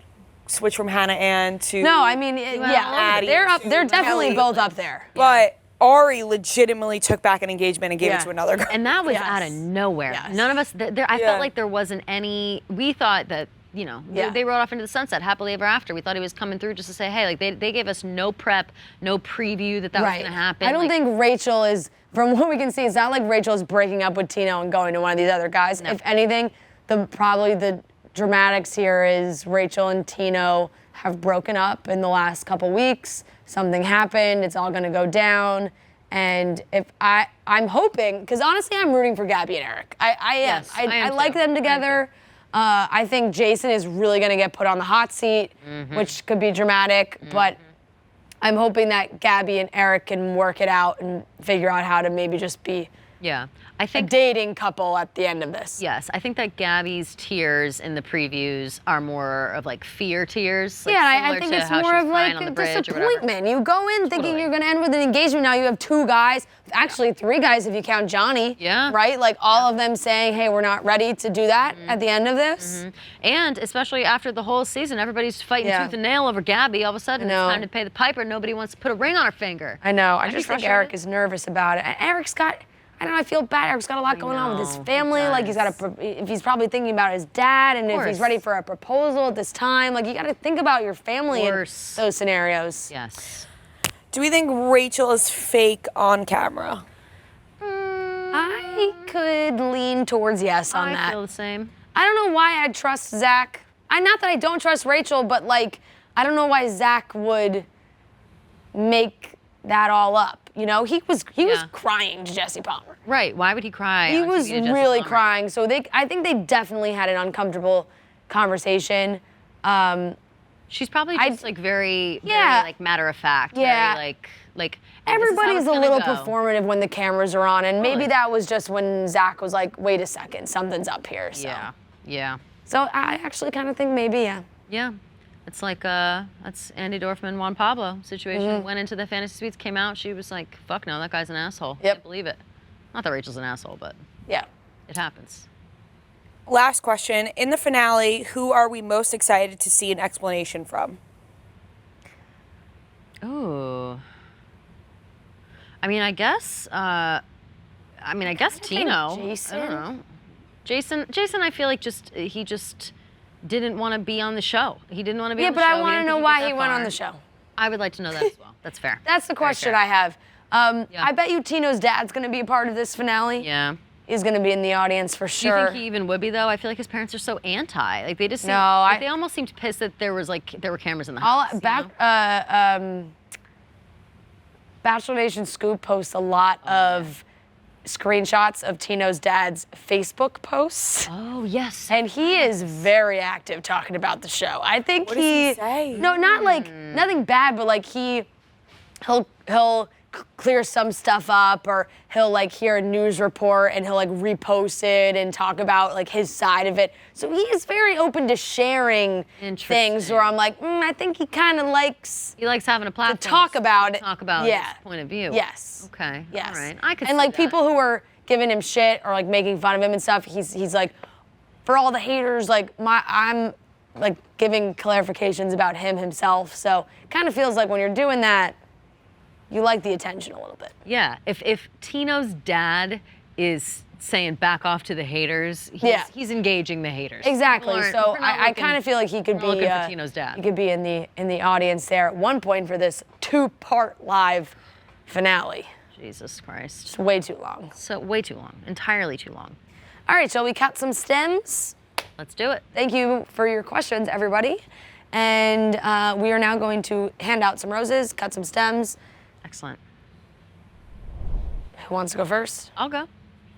switch from Hannah Ann to. No, I mean, all over Addie they're up. to They're definitely Kelly. both up there. But Ari legitimately took back an engagement and gave Yeah. it to another girl. And that was Yes. out of nowhere. Yes. None of us, I felt like there wasn't any, we thought that, they rode off into the sunset, happily ever after. We thought he was coming through just to say, hey, like they gave us no prep, no preview that was going to happen. I don't think Rachel is, from what we can see, it's not like Rachel is breaking up with Tino and going to one of these other guys. No. If anything, probably the dramatics here is Rachel and Tino have broken up in the last couple weeks. Something happened. It's all going to go down. And if I'm hoping, because honestly, I'm rooting for Gabby and Eric. I am. Yes, I am I like too. them together. I think Jason is really going to get put on the hot seat, which could be dramatic. But I'm hoping that Gabby and Eric can work it out and figure out how to maybe just be Yeah. I a think dating couple at the end of this. Yes, I think that Gabby's tears in the previews are more of like fear tears. Like Yeah, I similar think to it's how more she was of crying like on a the bridge or whatever. disappointment. You go in thinking Totally. you're going to end with an engagement. Now you have two guys, actually three guys if you count Johnny. Yeah. Right? Like all of them saying, hey, we're not ready to do that at the end of this. And especially after the whole season, everybody's fighting Yeah. tooth and nail over Gabby. All of a sudden, it's know. time to pay the piper. Nobody wants to put a ring on her finger. I know. I That'd be just think frustrating. Eric is nervous about it. And Eric's got, I don't know, I feel bad. Eric's got a lot going on with his know, he family. Like he's got if he's probably thinking about his dad and if he's course. ready for a proposal at this time. Like you got to think about your family in Course. those scenarios. Yes. Do we think Rachel is fake on camera? I could lean towards yes on I that. feel the same. I don't know why I'd trust Zach. Not that I don't trust Rachel, but like, I don't know why Zach would make that all up. You know, he was Yeah. crying to Jesse Palmer. Right. Why would he cry? He on was TV to Jesse really Palmer? crying. So I think they definitely had an uncomfortable conversation. She's probably just like very, Yeah. very like matter of fact. Yeah. Very, like hey, this is how Everybody's it's a gonna little go. performative when the cameras are on, and maybe Totally. that was just when Zach was like, "Wait a second, something's up here." So. Yeah. Yeah. So I actually kind of think maybe, yeah. Yeah. It's like that's Andy Dorfman, Juan Pablo situation. Mm-hmm. Went into the Fantasy Suites, came out. She was like, "Fuck no, that guy's an asshole." Yep. Can't believe it. Not that Rachel's an asshole, but Yeah. it happens. Last question. In the finale, who are we most excited to see an explanation from? Ooh. I mean, I guess Tino. Jason. I don't know. Jason, I feel like he just didn't want to be on the show. He didn't want to be Yeah, on the but show. I want to didn't know think he'd why get he that went on far. the show. I would like to know that as well. That's fair. That's the Very question fair. I have. I bet you Tino's dad's going to be a part of this finale. Yeah. He's going to be in the audience for Do sure. you think he even would be though? I feel like his parents are so anti. Like they just seem, No, they almost seemed pissed that there were cameras in the All house. Bachelor Nation Scoop posts a lot of screenshots of Tino's dad's Facebook posts. Oh yes. And he is very active talking about the show. I think What does he say? No, not like nothing bad, but like he'll clear some stuff up, or he'll like hear a news report and he'll like repost it and talk about like his side of it. So he is very open to sharing things where I'm like, I think he kind of likes He likes having a platform to talk about it. Talk about Yeah. his point of view. Yes. Okay. Yes. All right. I could And see like that. people who are giving him shit or like making fun of him and stuff, he's like, for all the haters, like I'm like giving clarifications about him himself. So kind of feels like when you're doing that, you like the attention a little bit. Yeah. If Tino's dad is saying back off to the haters, he's engaging the haters. Exactly. People aren't- So we're not I looking- kind of feel like he could we're be looking for Tino's dad. He could be in the audience there at one point for this 2-part live finale. Jesus Christ. It's way too long. So way too long. Entirely too long. All right, shall we cut some stems? Let's do it. Thank you for your questions, everybody. And we are now going to hand out some roses, cut some stems. Excellent. Who wants to go first? I'll go.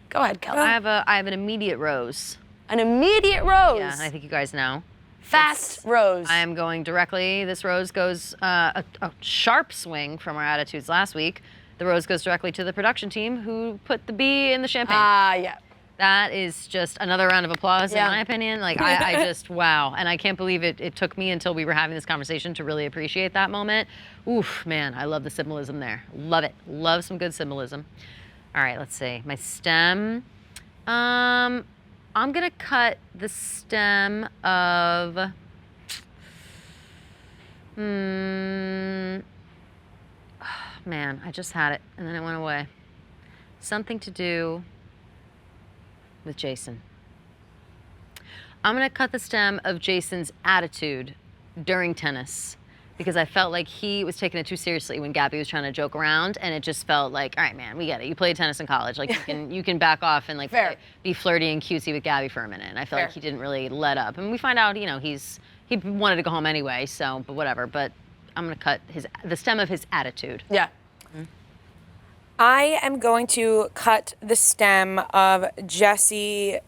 Go ahead, Kelly. I have an immediate rose. An immediate rose. Yeah, I think you guys know. Fast rose. I am going directly. This rose goes a sharp swing from our attitudes last week. The rose goes directly to the production team who put the bee in the champagne. Yeah. That is just another round of applause, in my opinion. Like, I just, wow. And I can't believe it took me until we were having this conversation to really appreciate that moment. Oof, man, I love the symbolism there. Love it. Love some good symbolism. All right, let's see. My stem. I'm going to cut the stem of... man, I just had it, and then it went away. Something to do with Jason. I'm gonna cut the stem of Jason's attitude during tennis because I felt like he was taking it too seriously when Gabby was trying to joke around, and it just felt like, all right, man, we get it. You played tennis in college, like you can back off and like be flirty and cutesy with Gabby for a minute. And I felt like he didn't really let up. And we find out, you know, he wanted to go home anyway, so but whatever. But I'm gonna cut the stem of his attitude. Yeah. I am going to cut the stem of Jesse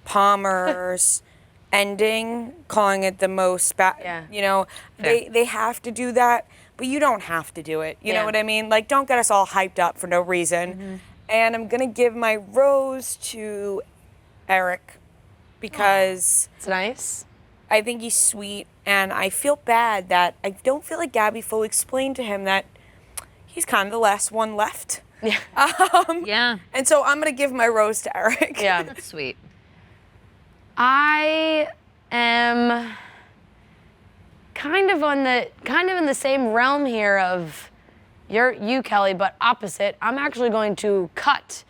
Palmer's ending, calling it the most you know, they have to do that, but you don't have to do it. You know what I mean? Like, don't get us all hyped up for no reason. And I'm gonna give my rose to Eric because it's nice. I think he's sweet, and I feel bad that I don't feel like Gabby fully explained to him that he's kind of the last one left. Yeah. And so I'm gonna give my rose to Eric. Yeah. That's sweet. I am kind of in the same realm here of you, Kelly, but opposite. I'm actually going to cut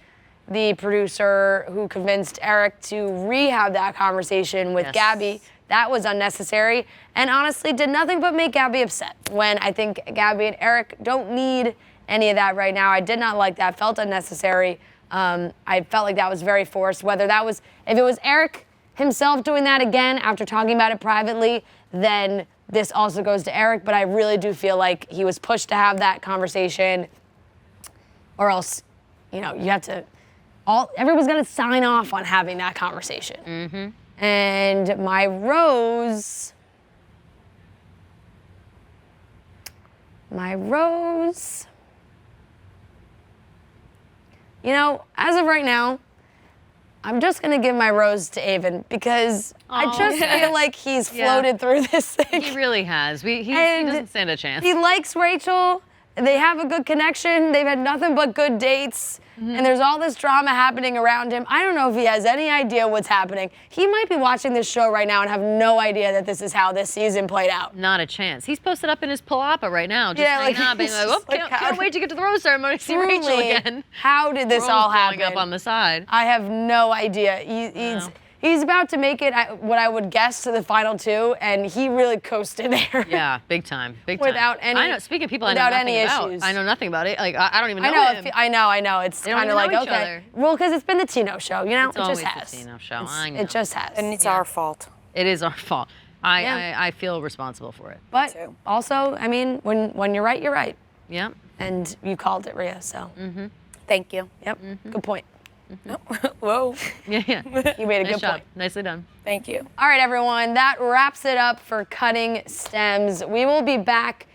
the producer who convinced Eric to rehab that conversation with Gabby. That was unnecessary, and honestly did nothing but make Gabby upset, when I think Gabby and Eric don't need any of that right now. I did not like that, felt unnecessary. I felt like that was very forced. Whether that was, if it was Eric himself doing that again after talking about it privately, then this also goes to Eric, but I really do feel like he was pushed to have that conversation, or else, you know, you have to, everyone's gonna sign off on having that conversation. And my rose, you know, as of right now, I'm just gonna give my rose to Avon because I just feel like he's floated through this thing. He really has. He doesn't stand a chance. He likes Rachel. They have a good connection. They've had nothing but good dates. And there's all this drama happening around him. I don't know if he has any idea what's happening. He might be watching this show right now and have no idea that this is how this season played out. Not a chance. He's posted up in his palapa right now, just hanging out, being like, oh, can't wait to get to the rose ceremony to see Rachel again. How did this all happen? Up on the side. I have no idea. He's about to make it what I would guess to the final 2, and he really coasted there. Yeah, big time. Big time. Without any. I know. Speaking of people I know without nothing any about. issues. I know nothing about it. Like I don't even know him. I know. It's They don't kind of even like know each okay. other. Well, because it's been the Tino show, you know. It's it always just has. the Tino show. It's- I know. It just has. And it's our fault. It is our fault. Yeah. I feel responsible for it. But too. also, I mean, when you're right, you're right, Yeah. and you called it, Rhea. So. Thank you. Yep. Good point. Whoa. Yeah. You made a Nice good job. point. Nicely done. Thank you. All right, everyone. That wraps it up for Cutting Stems. We will be back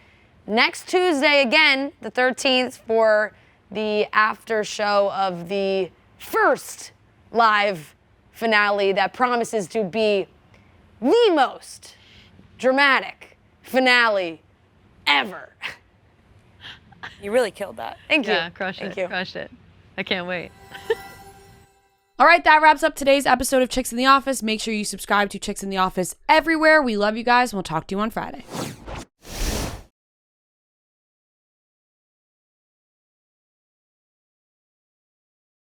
next Tuesday again, the 13th, for the after show of the first live finale that promises to be the most dramatic finale ever. You really killed that. Thank you. Yeah, crushed Thank it. you. Crushed it. I can't wait. All right, that wraps up today's episode of Chicks in the Office. Make sure you subscribe to Chicks in the Office everywhere. We love you guys, and we'll talk to you on Friday.